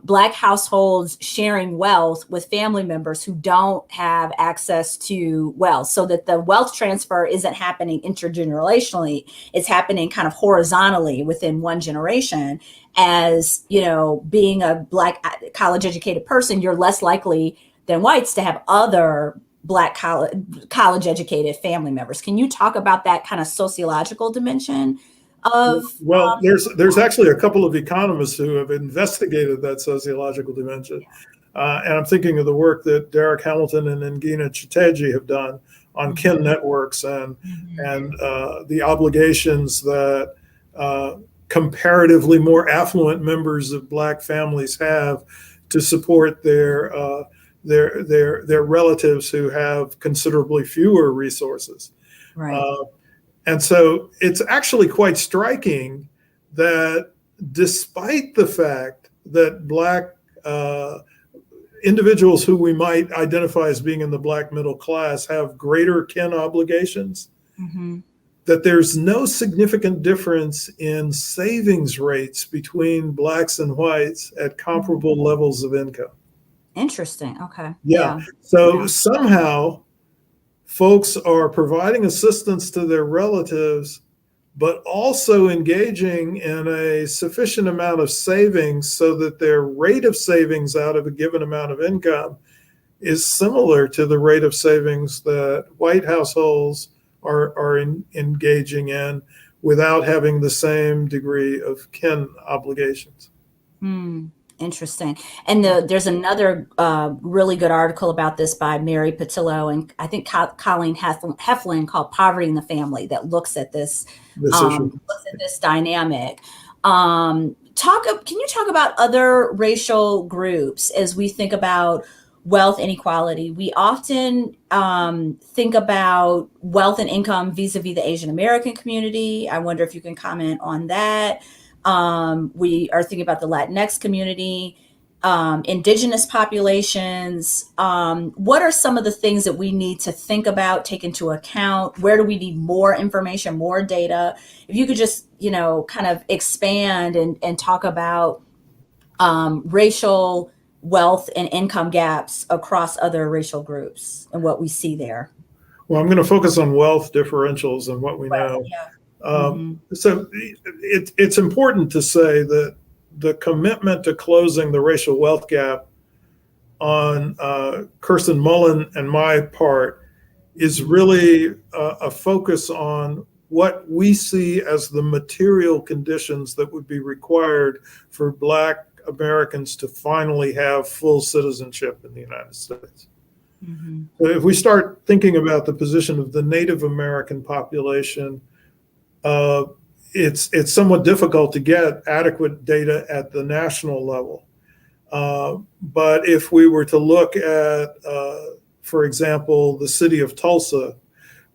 Black households sharing wealth with family members who don't have access to wealth, so that the wealth transfer isn't happening intergenerationally. It's happening kind of horizontally within one generation. As being a Black college educated person, you're less likely than whites to have other Black college educated family members. Can you talk about that kind of sociological dimension of? Well, there's actually a couple of economists who have investigated that sociological dimension. And I'm thinking of the work that Derek Hamilton and Ngina Chiteji have done on kin networks and the obligations that comparatively more affluent members of Black families have to support their relatives who have considerably fewer resources. Right. And so it's actually quite striking that despite the fact that Black individuals who we might identify as being in the Black middle class have greater kin obligations, Mm-hmm. that there's no significant difference in savings rates between Blacks and whites at comparable levels of income. Interesting. Okay. Yeah. Yeah. So Yeah. somehow folks are providing assistance to their relatives, but also engaging in a sufficient amount of savings so that their rate of savings out of a given amount of income is similar to the rate of savings that white households are engaging in without having the same degree of kin obligations. Hmm. Interesting. And there's another really good article about this by Mary Patillo and I think Colleen Heflin called "Poverty in the Family" that looks at this This issue. dynamic. Can you talk about other racial groups as we think about wealth inequality? We often think about wealth and income vis-a-vis the Asian American community. I wonder if you can comment on that. We are thinking about the Latinx community, indigenous populations. What are some of the things that we need to think about, take into account? Where do we need more information, more data? If you could just, kind of expand and talk about racial wealth and income gaps across other racial groups and what we see there. Well, I'm going to focus on wealth differentials and what we Well, know. yeah. So it's important to say that the commitment to closing the racial wealth gap on Kirsten Mullen and my part is really a focus on what we see as the material conditions that would be required for Black Americans to finally have full citizenship in the United States. Mm-hmm. So if we start thinking about the position of the Native American population, it's somewhat difficult to get adequate data at the national level. But if we were to look at, for example, the city of Tulsa,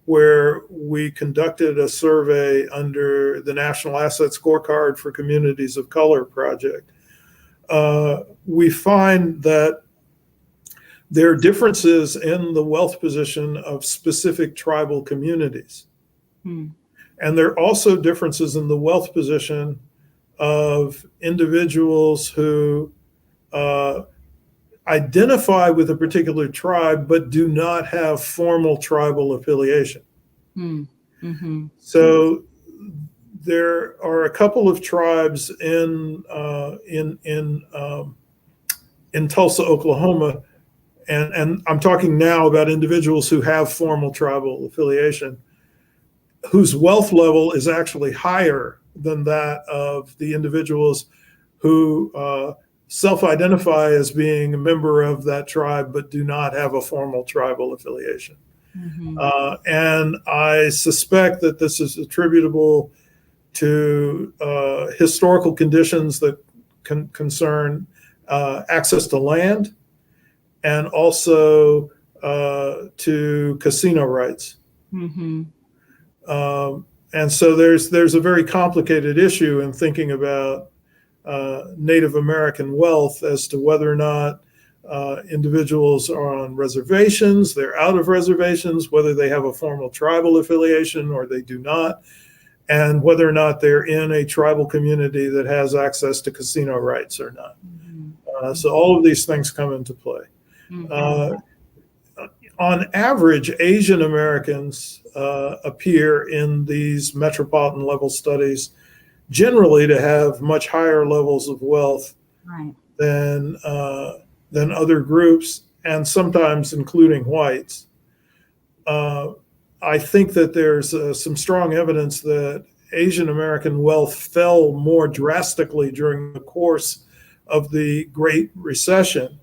where we conducted a survey under the National Asset Scorecard for Communities of Color project, we find that there are differences in the wealth position of specific tribal communities. Hmm. And there are also differences in the wealth position of individuals who identify with a particular tribe but do not have formal tribal affiliation. Hmm. Mm-hmm. So there are a couple of tribes in Tulsa, Oklahoma, and I'm talking now about individuals who have formal tribal affiliation, whose wealth level is actually higher than that of the individuals who self-identify as being a member of that tribe but do not have a formal tribal affiliation. Mm-hmm. And I suspect that this is attributable to historical conditions that concern access to land and also to casino rights. Mm-hmm. And so there's a very complicated issue in thinking about Native American wealth as to whether or not individuals are on reservations, they're out of reservations, whether they have a formal tribal affiliation or they do not, and whether or not they're in a tribal community that has access to casino rights or not. Mm-hmm. So all of these things come into play. Mm-hmm. On average, Asian Americans appear in these metropolitan level studies generally to have much higher levels of wealth Right. than other groups, and sometimes including whites. I think that there's some strong evidence that Asian American wealth fell more drastically during the course of the Great Recession.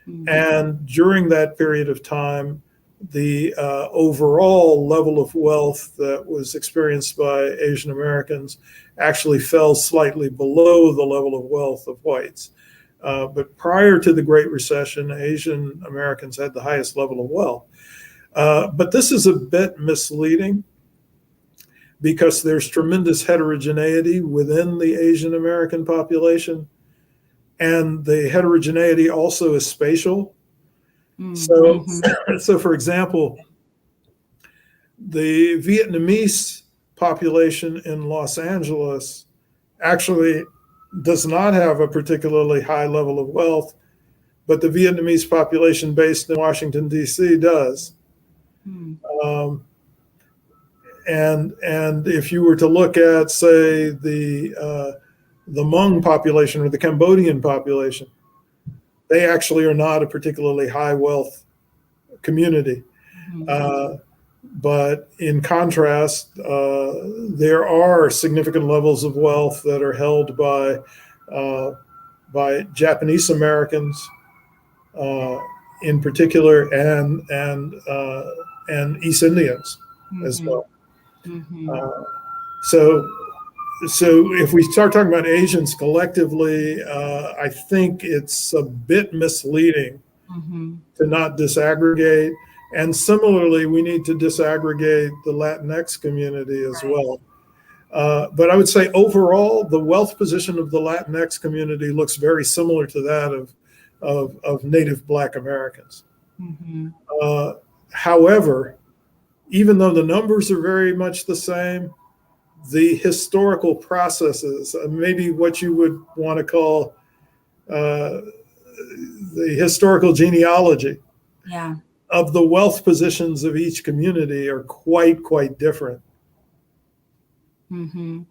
Mm-hmm. And during that period of time, the overall level of wealth that was experienced by Asian Americans actually fell slightly below the level of wealth of whites. But prior to the Great Recession, Asian Americans had the highest level of wealth. But this is a bit misleading because there's tremendous heterogeneity within the Asian American population. and the heterogeneity also is spatial. Mm-hmm. So for example, the Vietnamese population in Los Angeles actually does not have a particularly high level of wealth, but the Vietnamese population based in Washington, D.C. does. Um, and if you were to look at, say, the Hmong population or the Cambodian population, they actually are not a particularly high wealth community. But in contrast, there are significant levels of wealth that are held by Japanese Americans, in particular, and East Indians as well. So if we start talking about Asians collectively, I think it's a bit misleading to not disaggregate. And similarly, we need to disaggregate the Latinx community as well. But I would say overall, the wealth position of the Latinx community looks very similar to that of Native Black Americans. However, even though the numbers are very much the same, the historical processes, maybe what you would want to call the historical genealogy of the wealth positions of each community are quite different. The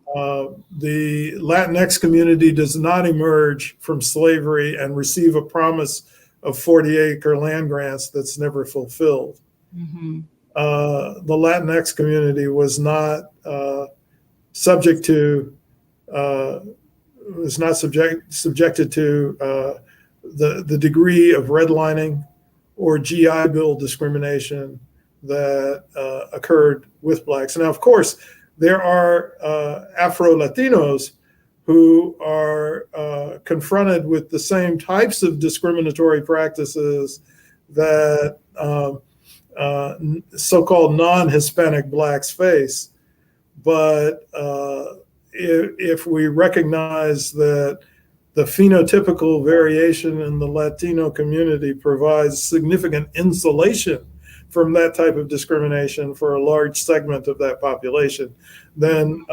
Latinx community does not emerge from slavery and receive a promise of 40-acre land grants that's never fulfilled. The Latinx community was not subjected to the degree of redlining or GI Bill discrimination that occurred with Blacks. Now, of course, there are Afro-Latinos who are confronted with the same types of discriminatory practices that so-called non-Hispanic Blacks face. But if we recognize that the phenotypical variation in the Latino community provides significant insulation from that type of discrimination for a large segment of that population, then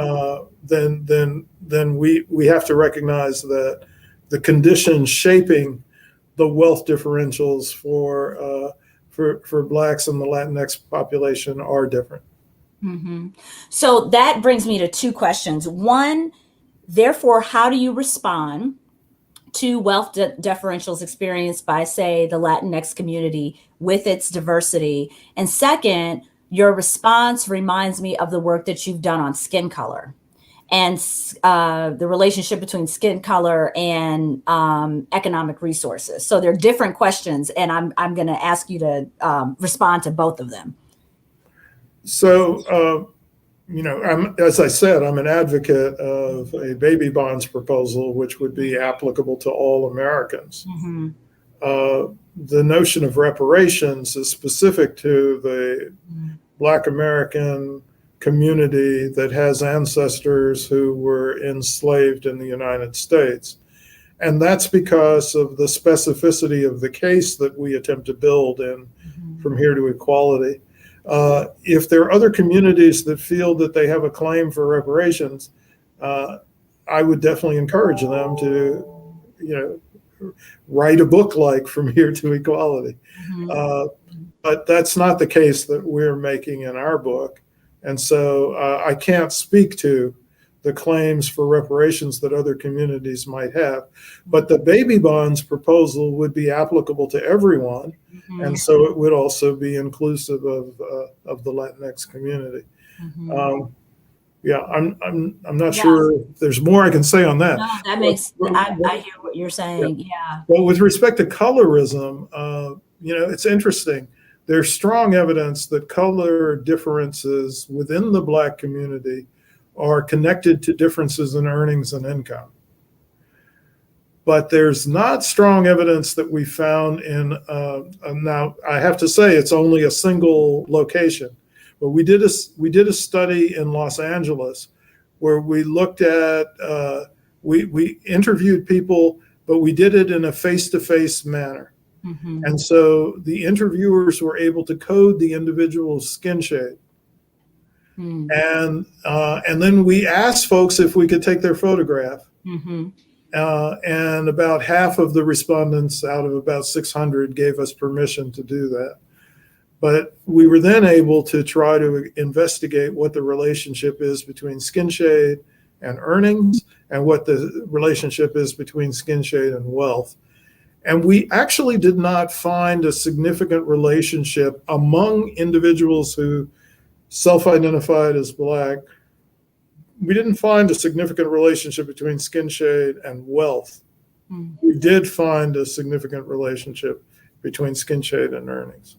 we have to recognize that the conditions shaping the wealth differentials for Blacks and the Latinx population are different. So that brings me to two questions. One, therefore, how do you respond to wealth differentials experienced by, say, the Latinx community with its diversity? And second, your response reminds me of the work that you've done on skin color and the relationship between skin color and economic resources. So they're different questions, and I'm going to ask you to respond to both of them. So, as I said, I'm an advocate of a baby bonds proposal, which would be applicable to all Americans. The notion of reparations is specific to the Black American community that has ancestors who were enslaved in the United States. And that's because of the specificity of the case that we attempt to build in From Here to Equality. If there are other communities that feel that they have a claim for reparations, I would definitely encourage them to, write a book like From Here to Equality. But that's not the case that we're making in our book. And so I can't speak to the claims for reparations that other communities might have. But the baby bonds proposal would be applicable to everyone. And so it would also be inclusive of the Latinx community. I'm not sure if there's more I can say on that. No, that makes, I hear what you're saying. Yeah. But with respect to colorism, it's interesting. There's strong evidence that color differences within the Black community are connected to differences in earnings and income. But there's not strong evidence that we found in, now I have to say it's only a single location, but we did a study in Los Angeles where we looked at, we interviewed people but we did it in a face-to-face manner. Mm-hmm. And so the interviewers were able to code the individual's skin shade. Mm-hmm. And then we asked folks if we could take their photograph. Mm-hmm. And about half of the respondents out of about 600 gave us permission to do that. But we were then able to try to investigate what the relationship is between skin shade and earnings, and what the relationship is between skin shade and wealth. And we actually did not find a significant relationship among individuals who self-identified as Black. We didn't find a significant relationship between skin shade and wealth. Mm. We did find a significant relationship between skin shade and earnings.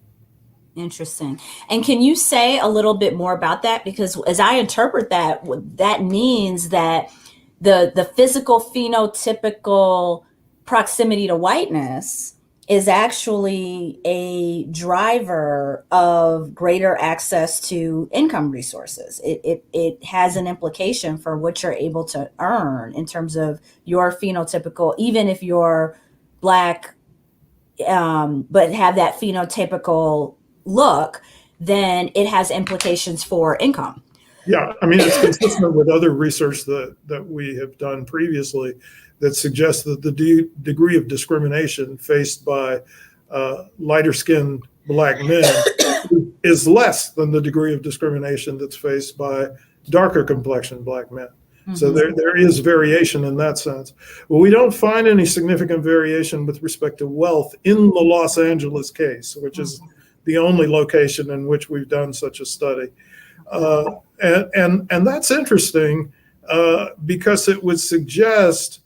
Interesting. And can you say a little bit more about that? Because as I interpret that, that means that the physical phenotypical proximity to whiteness is actually a driver of greater access to income resources. It has an implication for what you're able to earn in terms of your phenotypical, even if you're Black, but have that phenotypical look, then it has implications for income. Yeah, I mean, it's consistent with other research that we have done previously that suggests that the degree of discrimination faced by lighter skinned Black men is less than the degree of discrimination that's faced by darker complexioned Black men. Mm-hmm. So there is variation in that sense. But we don't find any significant variation with respect to wealth in the Los Angeles case, which is the only location in which we've done such a study. And that's interesting because it would suggest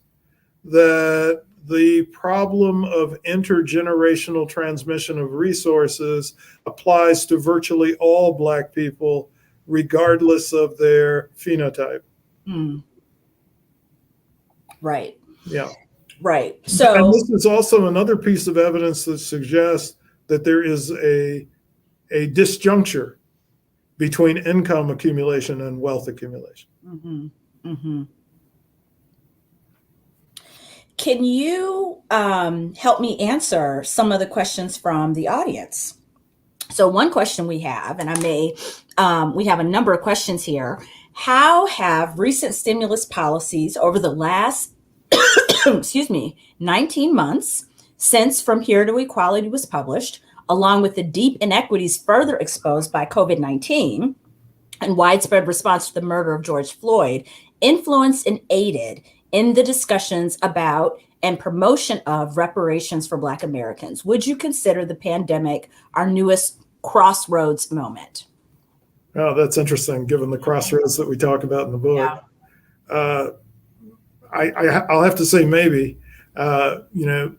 that the problem of intergenerational transmission of resources applies to virtually all Black people, regardless of their phenotype. Mm. Right. Yeah. Right. So, and this is also another piece of evidence that suggests that there is a disjuncture between income accumulation and wealth accumulation. Mm-hmm. Mm-hmm. Can you help me answer some of the questions from the audience? So one question we have, and we have a number of questions here. How have recent stimulus policies over the last, 19 months since From Here to Equality was published, along with the deep inequities further exposed by COVID-19 and widespread response to the murder of George Floyd, influenced and aided in the discussions about and promotion of reparations for Black Americans? Would you consider the pandemic our newest crossroads moment? Oh, that's interesting, given the crossroads that we talk about in the book. Yeah. I'll have to say maybe. The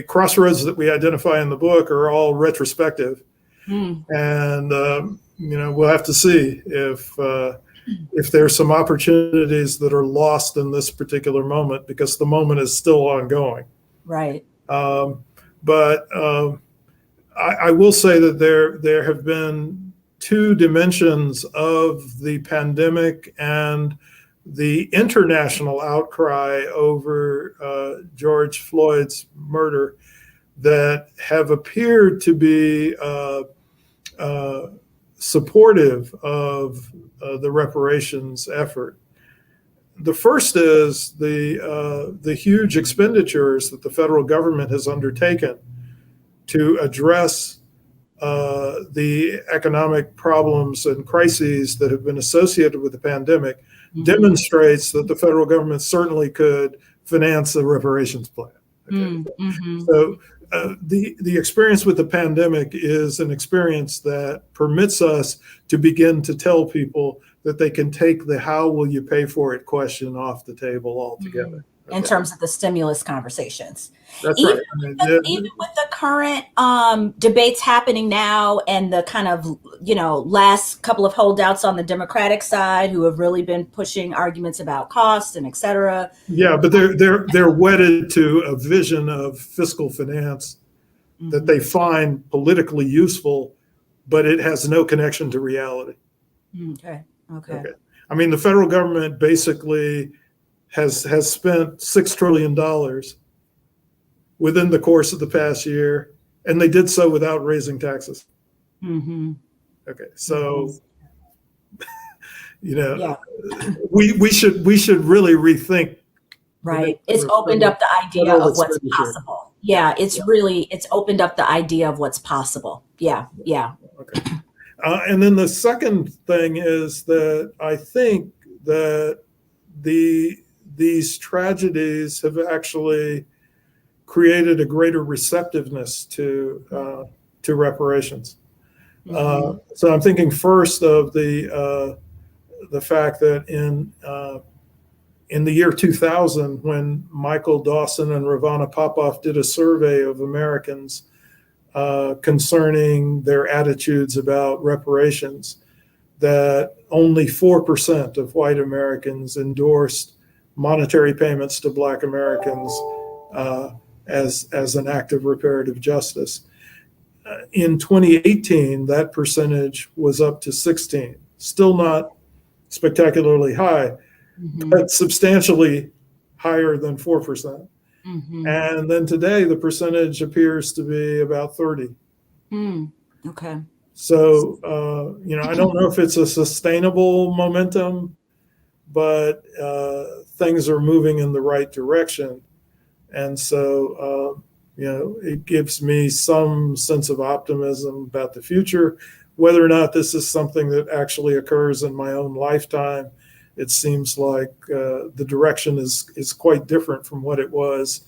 crossroads that we identify in the book are all retrospective. And we'll have to see if there's some opportunities that are lost in this particular moment, because the moment is still ongoing. Right. But I will say that there have been two dimensions of the pandemic and the international outcry over George Floyd's murder that have appeared to be supportive of the reparations effort. The first is the huge expenditures that the federal government has undertaken to address the economic problems and crises that have been associated with the pandemic. Mm-hmm. Demonstrates that the federal government certainly could finance a reparations plan. Okay? Mm-hmm. So the experience with the pandemic is an experience that permits us to begin to tell people that they can take the "how will you pay for it" question off the table altogether. Mm-hmm. In terms of the stimulus conversations. That's even right. Even with the current debates happening now and the kind of, last couple of holdouts on the Democratic side who have really been pushing arguments about cost and et cetera. Yeah, but they're wedded to a vision of fiscal finance mm-hmm. that they find politically useful, but it has no connection to reality. Okay. I mean, the federal government basically has spent $6 trillion within the course of the past year, and they did so without raising taxes. Mm-hmm. Okay, so Yeah. we should really rethink. Right. It's opened up the idea of what's possible. Yeah, it's opened up the idea of what's possible. Yeah, yeah. Okay. And then the second thing is that I think that these tragedies have actually created a greater receptiveness to reparations. Mm-hmm. So I'm thinking first of the fact that in the year 2000, when Michael Dawson and Ravana Popoff did a survey of Americans concerning their attitudes about reparations, that only 4% of white Americans endorsed monetary payments to Black Americans as an act of reparative justice. In 2018, that percentage was up to 16. Still not spectacularly high, Mm-hmm. but substantially higher than 4%. Mm-hmm. And then today, the percentage appears to be about 30. Okay. So, I don't know if it's a sustainable momentum, but things are moving in the right direction. And so, it gives me some sense of optimism about the future. Whether or not this is something that actually occurs in my own lifetime, it seems like the direction is quite different from what it was,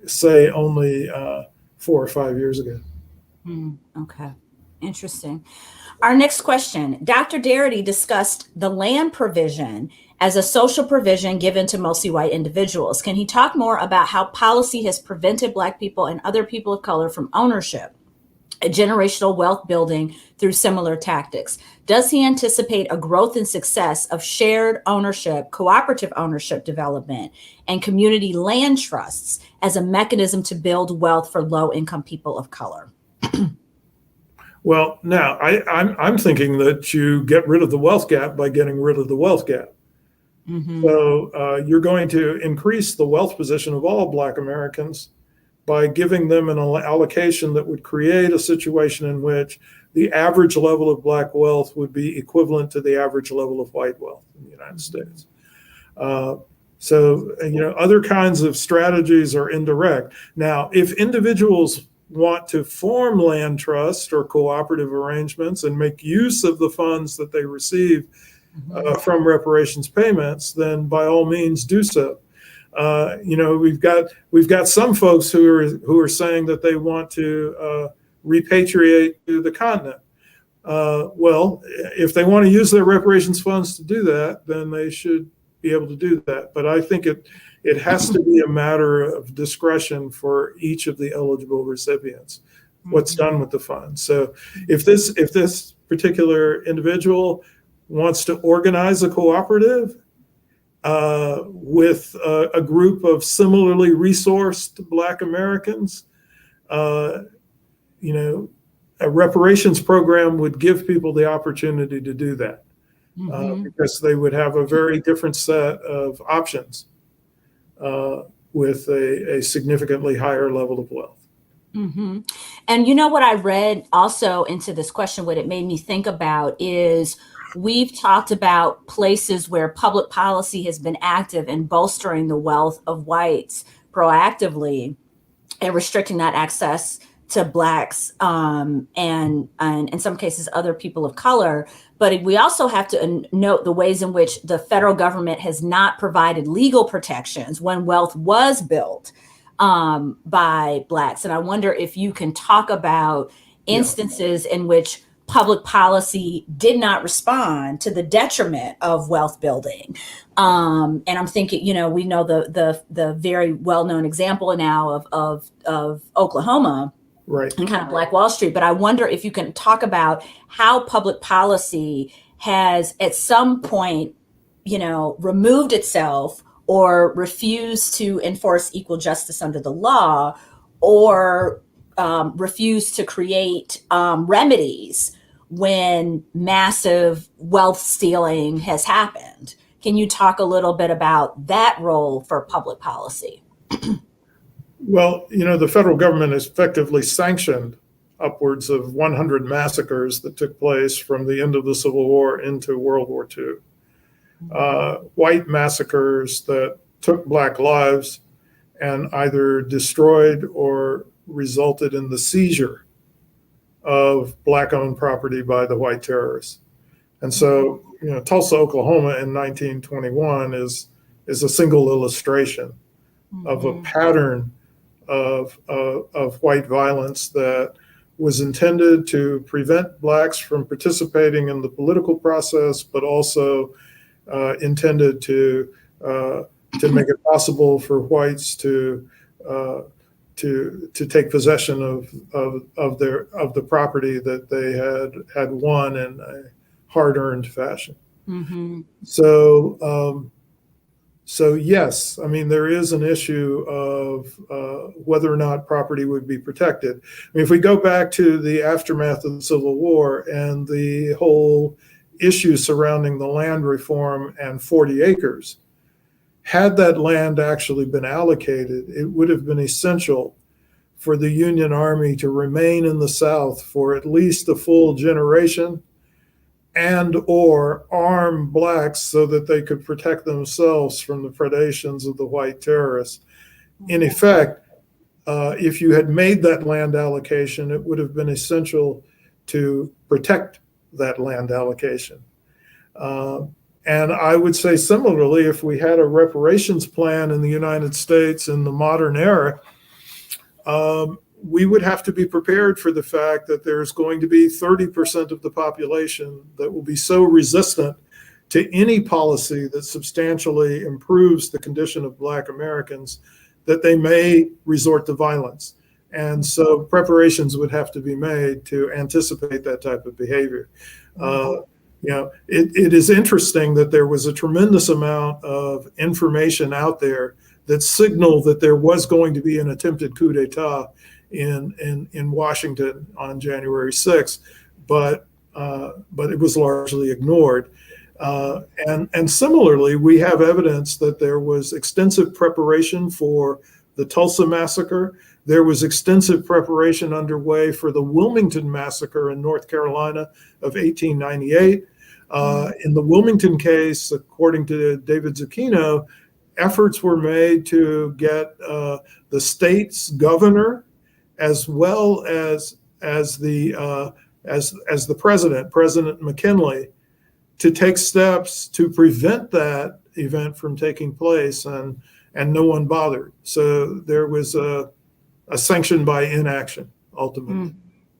say, only 4 or 5 years ago. Okay. Interesting. Our next question. Dr. Darity discussed the land provision as a social provision given to mostly white individuals. Can he talk more about how policy has prevented Black people and other people of color from ownership, generational wealth building through similar tactics? Does he anticipate a growth and success of shared ownership, cooperative ownership development, and community land trusts as a mechanism to build wealth for low-income people of color? Well, now I'm thinking that you get rid of the wealth gap by getting rid of the wealth gap. Mm-hmm. So you're going to increase the wealth position of all Black Americans by giving them an allocation that would create a situation in which the average level of Black wealth would be equivalent to the average level of white wealth in the United States. So other kinds of strategies are indirect. Now, if individuals want to form land trust or cooperative arrangements and make use of the funds that they receive from reparations payments, then by all means do so. We've got some folks who are saying that they want to repatriate to the continent. Well, if they want to use their reparations funds to do that, then they should be able to do that. But I think it has to be a matter of discretion for each of the eligible recipients, what's done with the funds. So if this particular individual wants to organize a cooperative with a group of similarly resourced Black Americans, a reparations program would give people the opportunity to do that, because they would have a very different set of options with a significantly higher level of wealth. Mm-hmm. And what I read also into this question, what it made me think about is we've talked about places where public policy has been active in bolstering the wealth of whites proactively and restricting that access to Blacks and in some cases other people of color. But we also have to note the ways in which the federal government has not provided legal protections when wealth was built by Blacks. And I wonder if you can talk about instances in which public policy did not respond to the detriment of wealth building. And I'm thinking, we know the very well-known example now of Oklahoma, right, and kind of Black Wall Street. But I wonder if you can talk about how public policy has at some point, removed itself or refused to enforce equal justice under the law, or refused to create remedies when massive wealth stealing has happened. Can you talk a little bit about that role for public policy? Well, the federal government has effectively sanctioned upwards of 100 massacres that took place from the end of the Civil War into World War II. White massacres that took Black lives and either destroyed or resulted in the seizure of Black-owned property by the white terrorists. And so, Tulsa, Oklahoma in 1921 is a single illustration of a pattern of white violence that was intended to prevent Blacks from participating in the political process, but also intended to make it possible for whites to take possession of the property that they had won in a hard-earned fashion. Mm-hmm. So yes, I mean, there is an issue of whether or not property would be protected. I mean, if we go back to the aftermath of the Civil War and the whole issue surrounding the land reform and 40 acres, had that land actually been allocated, it would have been essential for the Union Army to remain in the South for at least a full generation and or arm Blacks so that they could protect themselves from the predations of the white terrorists. In effect, if you had made that land allocation, it would have been essential to protect that land allocation. And I would say similarly, if we had a reparations plan in the United States in the modern era, we would have to be prepared for the fact that there's going to be 30% of the population that will be so resistant to any policy that substantially improves the condition of Black Americans that they may resort to violence. And so preparations would have to be made to anticipate that type of behavior. It is interesting that there was a tremendous amount of information out there that signaled that there was going to be an attempted coup d'etat in Washington on January 6th, but it was largely ignored. And similarly, we have evidence that there was extensive preparation for the Tulsa massacre. There was extensive preparation underway for the Wilmington massacre in North Carolina of 1898. In the Wilmington case, according to David Zucchino, efforts were made to get the state's governor as well as the President McKinley, to take steps to prevent that event from taking place, and no one bothered. So there was a sanction by inaction ultimately.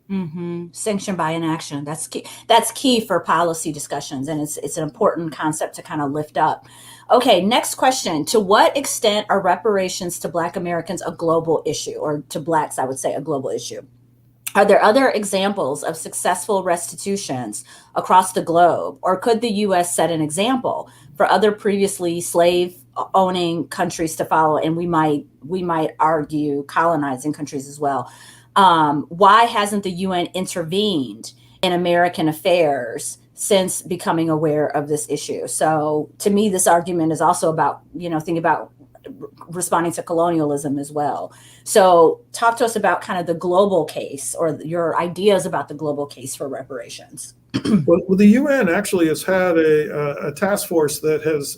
Mm-hmm. Sanction by inaction. That's key. That's key for policy discussions, and it's an important concept to kind of lift up. Okay, next question. To what extent are reparations to Black Americans a global issue, or to Blacks, I would say, a global issue? Are there other examples of successful restitutions across the globe, or could the U.S. set an example for other previously slave-owning countries to follow? And we might argue colonizing countries as well. Why hasn't the UN intervened in American affairs since becoming aware of this issue? So to me, this argument is also about, thinking about responding to colonialism as well. So talk to us about kind of the global case, or your ideas about the global case for reparations. Well, the UN actually has had a task force that has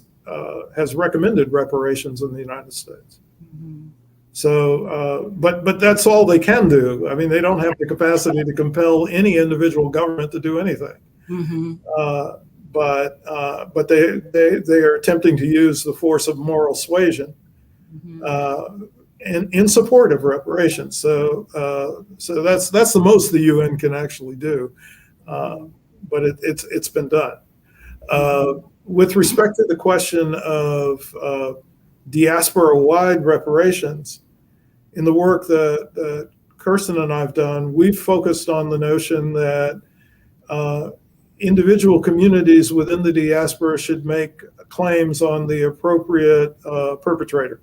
recommended reparations in the United States. Mm-hmm. So, but that's all they can do. I mean, they don't have the capacity to compel any individual government to do anything. Mm-hmm. But they are attempting to use the force of moral suasion in support of reparations. So that's the most the UN can actually do. But it's been done. With respect to the question of diaspora-wide reparations, in the work that Kirsten and I've done, we've focused on the notion that individual communities within the diaspora should make claims on the appropriate perpetrator.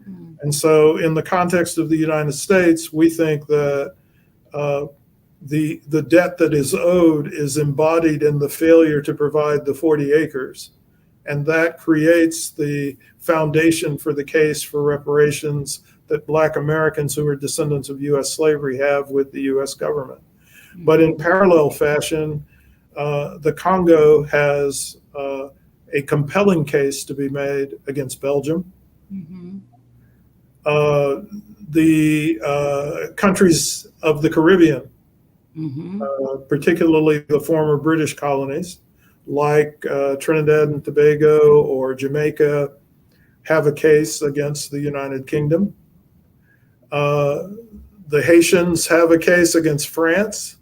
Mm. And so in the context of the United States, we think that the debt that is owed is embodied in the failure to provide the 40 acres And that creates the foundation for the case for reparations that Black Americans who are descendants of U.S. slavery have with the U.S. government. But in parallel fashion, the Congo has a compelling case to be made against Belgium. Mm-hmm. The countries of the Caribbean, Mm-hmm. particularly the former British colonies, like Trinidad and Tobago or Jamaica, have a case against the United Kingdom. The Haitians have a case against France.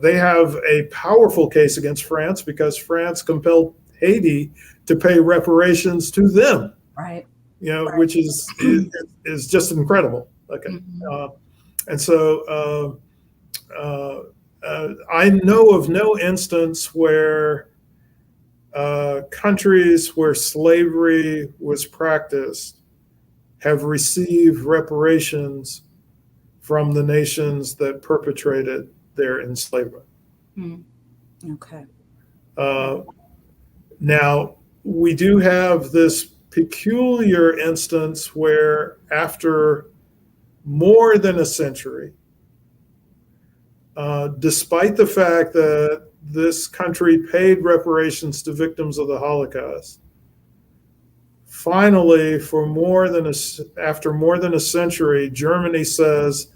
They have a powerful case against France because France compelled Haiti to pay reparations to them. Right. Right. Which is just incredible. Okay, Mm-hmm. And so I know of no instance where countries where slavery was practiced have received reparations from the nations that perpetrated their enslavement. Okay. Now, we do have this peculiar instance where after more than a century, despite the fact that this country paid reparations to victims of the Holocaust, finally, after more than a century, Germany says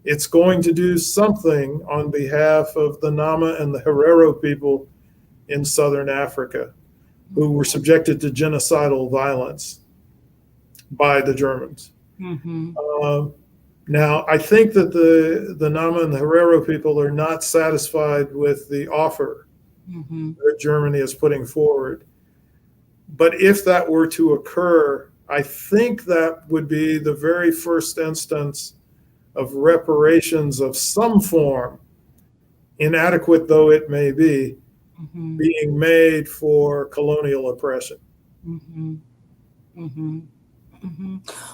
it's going to do something on behalf of the Nama and the Herero people in southern Africa, who were subjected to genocidal violence by the Germans. Mm-hmm. Now, I think that the Nama and the Herero people are not satisfied with the offer that Germany is putting forward. But if that were to occur, I think that would be the very first instance of reparations of some form, inadequate though it may be, being made for colonial oppression.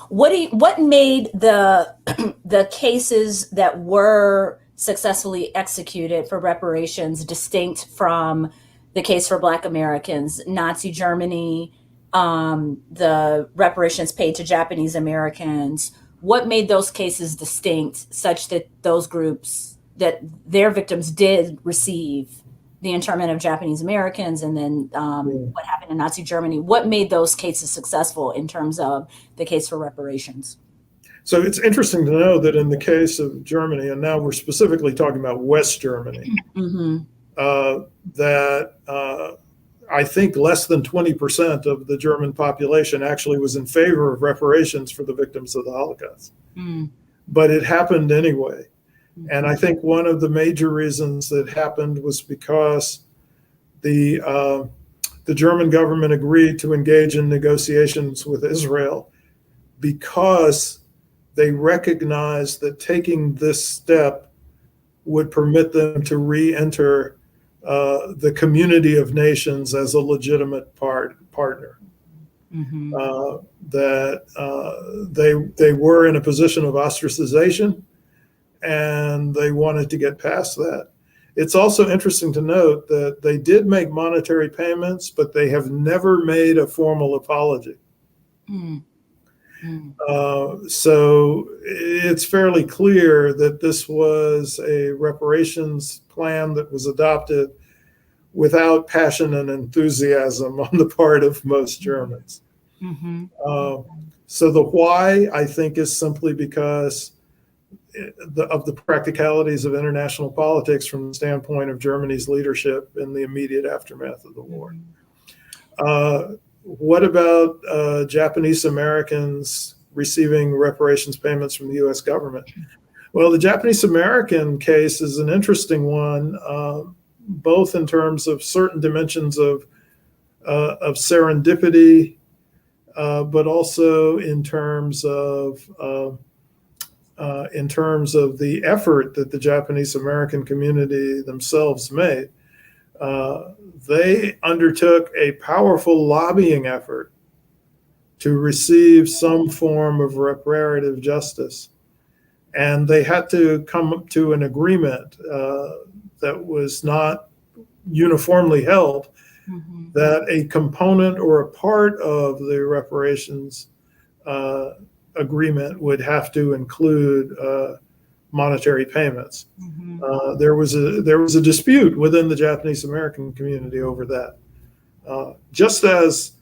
What made the cases that were successfully executed for reparations distinct from the case for Black Americans, Nazi Germany, the reparations paid to Japanese Americans? What made those cases distinct such that those groups, that their victims did receive the internment of Japanese Americans, and then what happened in Nazi Germany? What made those cases successful in terms of the case for reparations? So it's interesting to know that in the case of Germany, and now we're specifically talking about West Germany, that I think less than 20% of the German population actually was in favor of reparations for the victims of the Holocaust. But it happened anyway. And I think one of the major reasons that happened was because the German government agreed to engage in negotiations with Israel because they recognized that taking this step would permit them to re-enter the community of nations as a legitimate partner. That they were in a position of ostracization, and they wanted to get past that. It's also interesting to note that they did make monetary payments, but they have never made a formal apology. So it's fairly clear that this was a reparations plan that was adopted without passion and enthusiasm on the part of most Germans. So the why, I think, is simply because of the practicalities of international politics from the standpoint of Germany's leadership in the immediate aftermath of the war. What about Japanese Americans receiving reparations payments from the U.S. government? Well, the Japanese American case is an interesting one, both in terms of certain dimensions of serendipity, but also in terms of the effort that the Japanese American community themselves made. They undertook a powerful lobbying effort to receive some form of reparative justice. And they had to come up to an agreement that was not uniformly held, that a component or a part of the reparations agreement would have to include monetary payments. There was a dispute within the Japanese American community over that, just as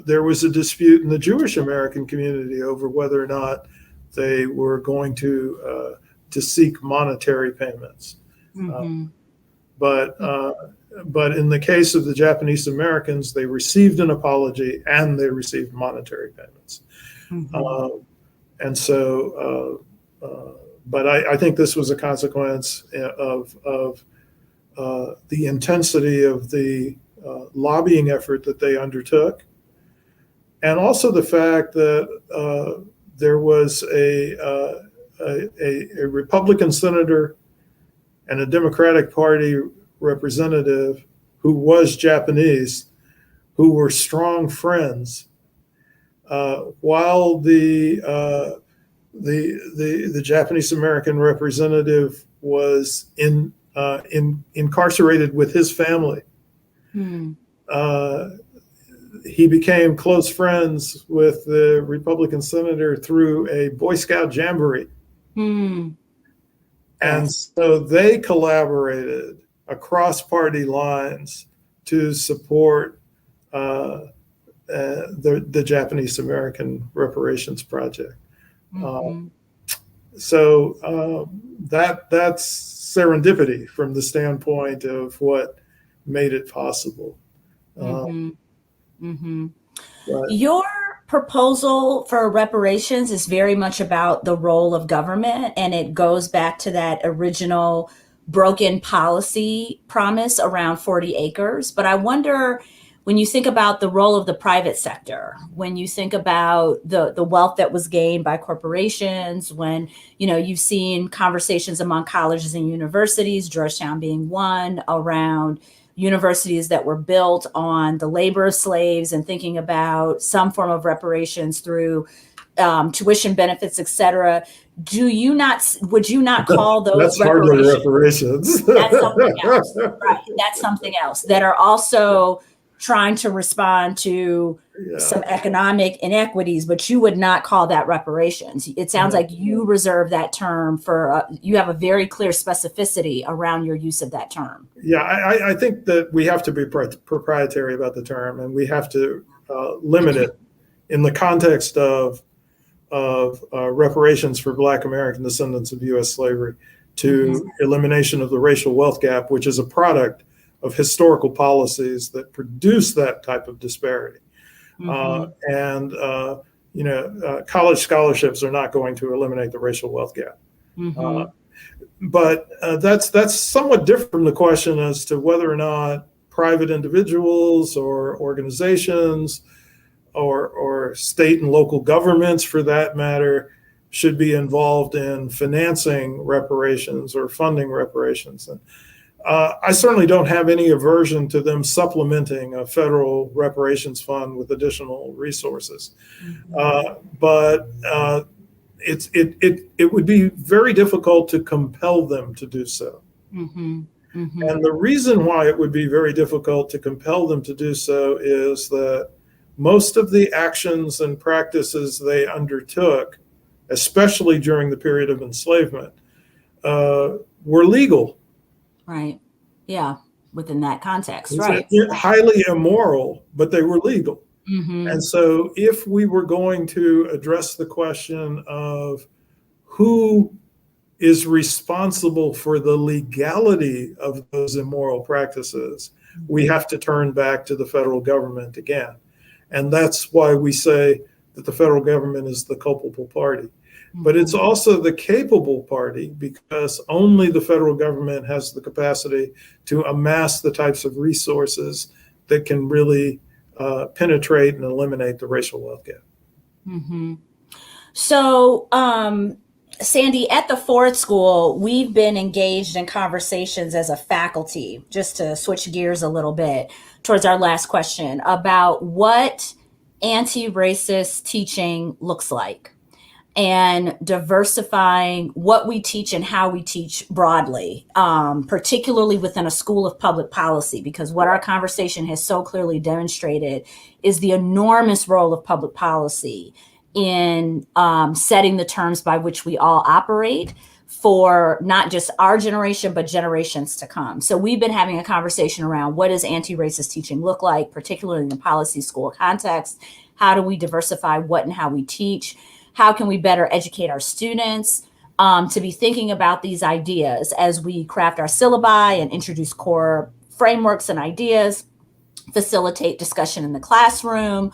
there was a dispute in the Jewish American community over whether or not they were going to seek monetary payments. But in the case of the Japanese Americans, they received an apology and they received monetary payments. And so, but I think this was a consequence of the intensity of the lobbying effort that they undertook, and also the fact that there was a Republican senator and a Democratic Party representative who was Japanese, who were strong friends, while the Japanese American representative was incarcerated with his family. He became close friends with the Republican senator through a Boy Scout jamboree. And so they collaborated across party lines to support the Japanese American reparations project. So that's serendipity from the standpoint of what made it possible. Your proposal for reparations is very much about the role of government, and it goes back to that original broken policy promise around 40 acres. But I wonder, when you think about the role of the private sector, when you think about the wealth that was gained by corporations, when you've seen conversations among colleges and universities, Georgetown being one, around universities that were built on the labor of slaves, and thinking about some form of reparations through tuition benefits, et cetera. Would you not call those That's hardly reparations? That's something else. Right. That's something else that are also trying to respond to some economic inequities, but you would not call that reparations. It sounds like you reserve that term for, you have a very clear specificity around your use of that term. Yeah, I think that we have to be proprietary about the term, and we have to limit it in the context of reparations for Black American descendants of U.S. slavery to elimination of the racial wealth gap, which is a product of historical policies that produce that type of disparity. College scholarships are not going to eliminate the racial wealth gap. But that's somewhat different from the question as to whether or not private individuals or organizations or state and local governments, for that matter, should be involved in financing reparations or funding reparations. And I certainly don't have any aversion to them supplementing a federal reparations fund with additional resources. But it would be very difficult to compel them to do so. And the reason why it would be very difficult to compel them to do so is that most of the actions and practices they undertook, especially during the period of enslavement, were legal. Right. Yeah. Within that context. Right. Highly immoral, but they were legal. And so if we were going to address the question of who is responsible for the legality of those immoral practices, we have to turn back to the federal government again. And that's why we say that the federal government is the culpable party. But it's also the capable party, because only the federal government has the capacity to amass the types of resources that can really penetrate and eliminate the racial wealth gap. So, Sandy, at the Ford School, we've been engaged in conversations as a faculty, just to switch gears a little bit towards our last question, about what anti-racist teaching looks like. and diversifying what we teach and how we teach broadly, particularly within a school of public policy, because what our conversation has so clearly demonstrated is the enormous role of public policy in setting the terms by which we all operate for not just our generation, but generations to come. So we've been having a conversation around what does anti-racist teaching look like, particularly in the policy school context? How do we diversify what and how we teach? How can we better educate our students to be thinking about these ideas as we craft our syllabi and introduce core frameworks and ideas, facilitate discussion in the classroom?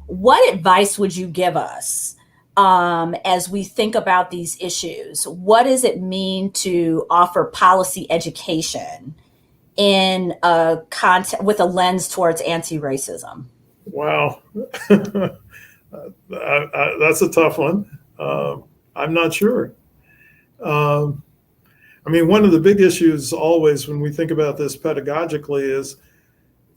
What advice would you give us as we think about these issues? What does it mean to offer policy education in a with a lens towards anti-racism? Wow. That's a tough one. I'm not sure. I mean, one of the big issues always when we think about this pedagogically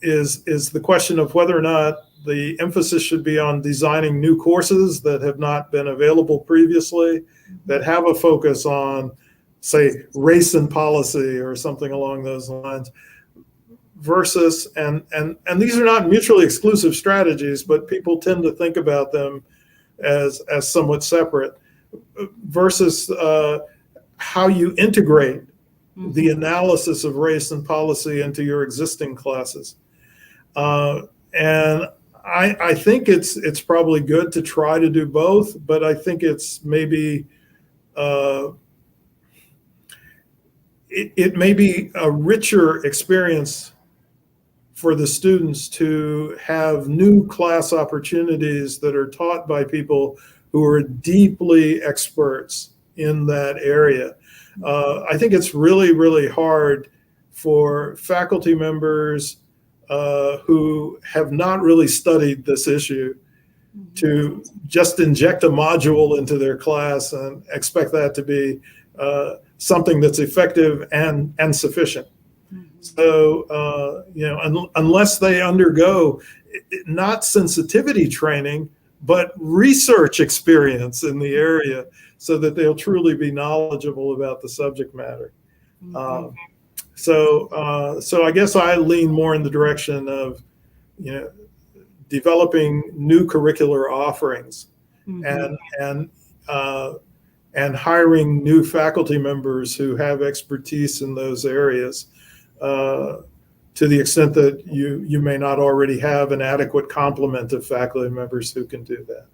is the question of whether or not the emphasis should be on designing new courses that have not been available previously, that have a focus on, say, race and policy or something along those lines, versus, and these are not mutually exclusive strategies, but people tend to think about them as somewhat separate, versus how you integrate the analysis of race and policy into your existing classes. And I think it's probably good to try to do both, but I think it's maybe it may be a richer experience for the students to have new class opportunities that are taught by people who are deeply experts in that area. I think it's really, really hard for faculty members who have not really studied this issue to just inject a module into their class and expect that to be something that's effective and sufficient. So, unless they undergo not sensitivity training, but research experience in the area so that they'll truly be knowledgeable about the subject matter. So I guess I lean more in the direction of, developing new curricular offerings and hiring new faculty members who have expertise in those areas, to the extent that you may not already have an adequate complement of faculty members who can do that.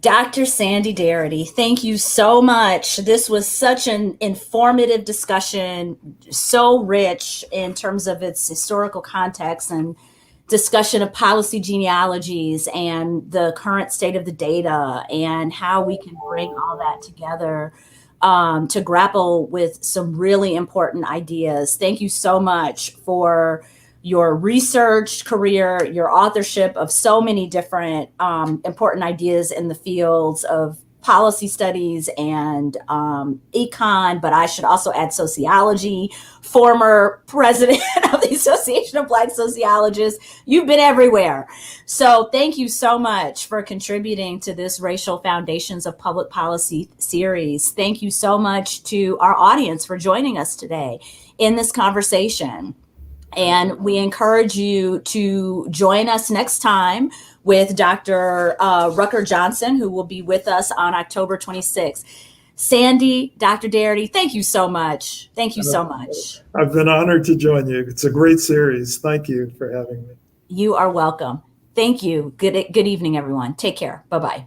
Dr. Sandy Darity, thank you so much. This was such an informative discussion, so rich in terms of its historical context and discussion of policy genealogies and the current state of the data and how we can bring all that together to grapple with some really important ideas. Thank you so much for your research career, your authorship of so many different important ideas in the fields of policy studies and econ, but I should also add sociology, former president of the Association of Black Sociologists. You've been everywhere. So thank you so much for contributing to this Racial Foundations of Public Policy series. Thank you so much to our audience for joining us today in this conversation. And we encourage you to join us next time with Dr. Rucker Johnson, who will be with us on October 26th. Sandy, Dr. Darity, thank you so much. Thank you so much. I've been honored to join you. It's a great series. Thank you for having me. You are welcome. Thank you. Good evening, everyone. Take care. Bye-bye.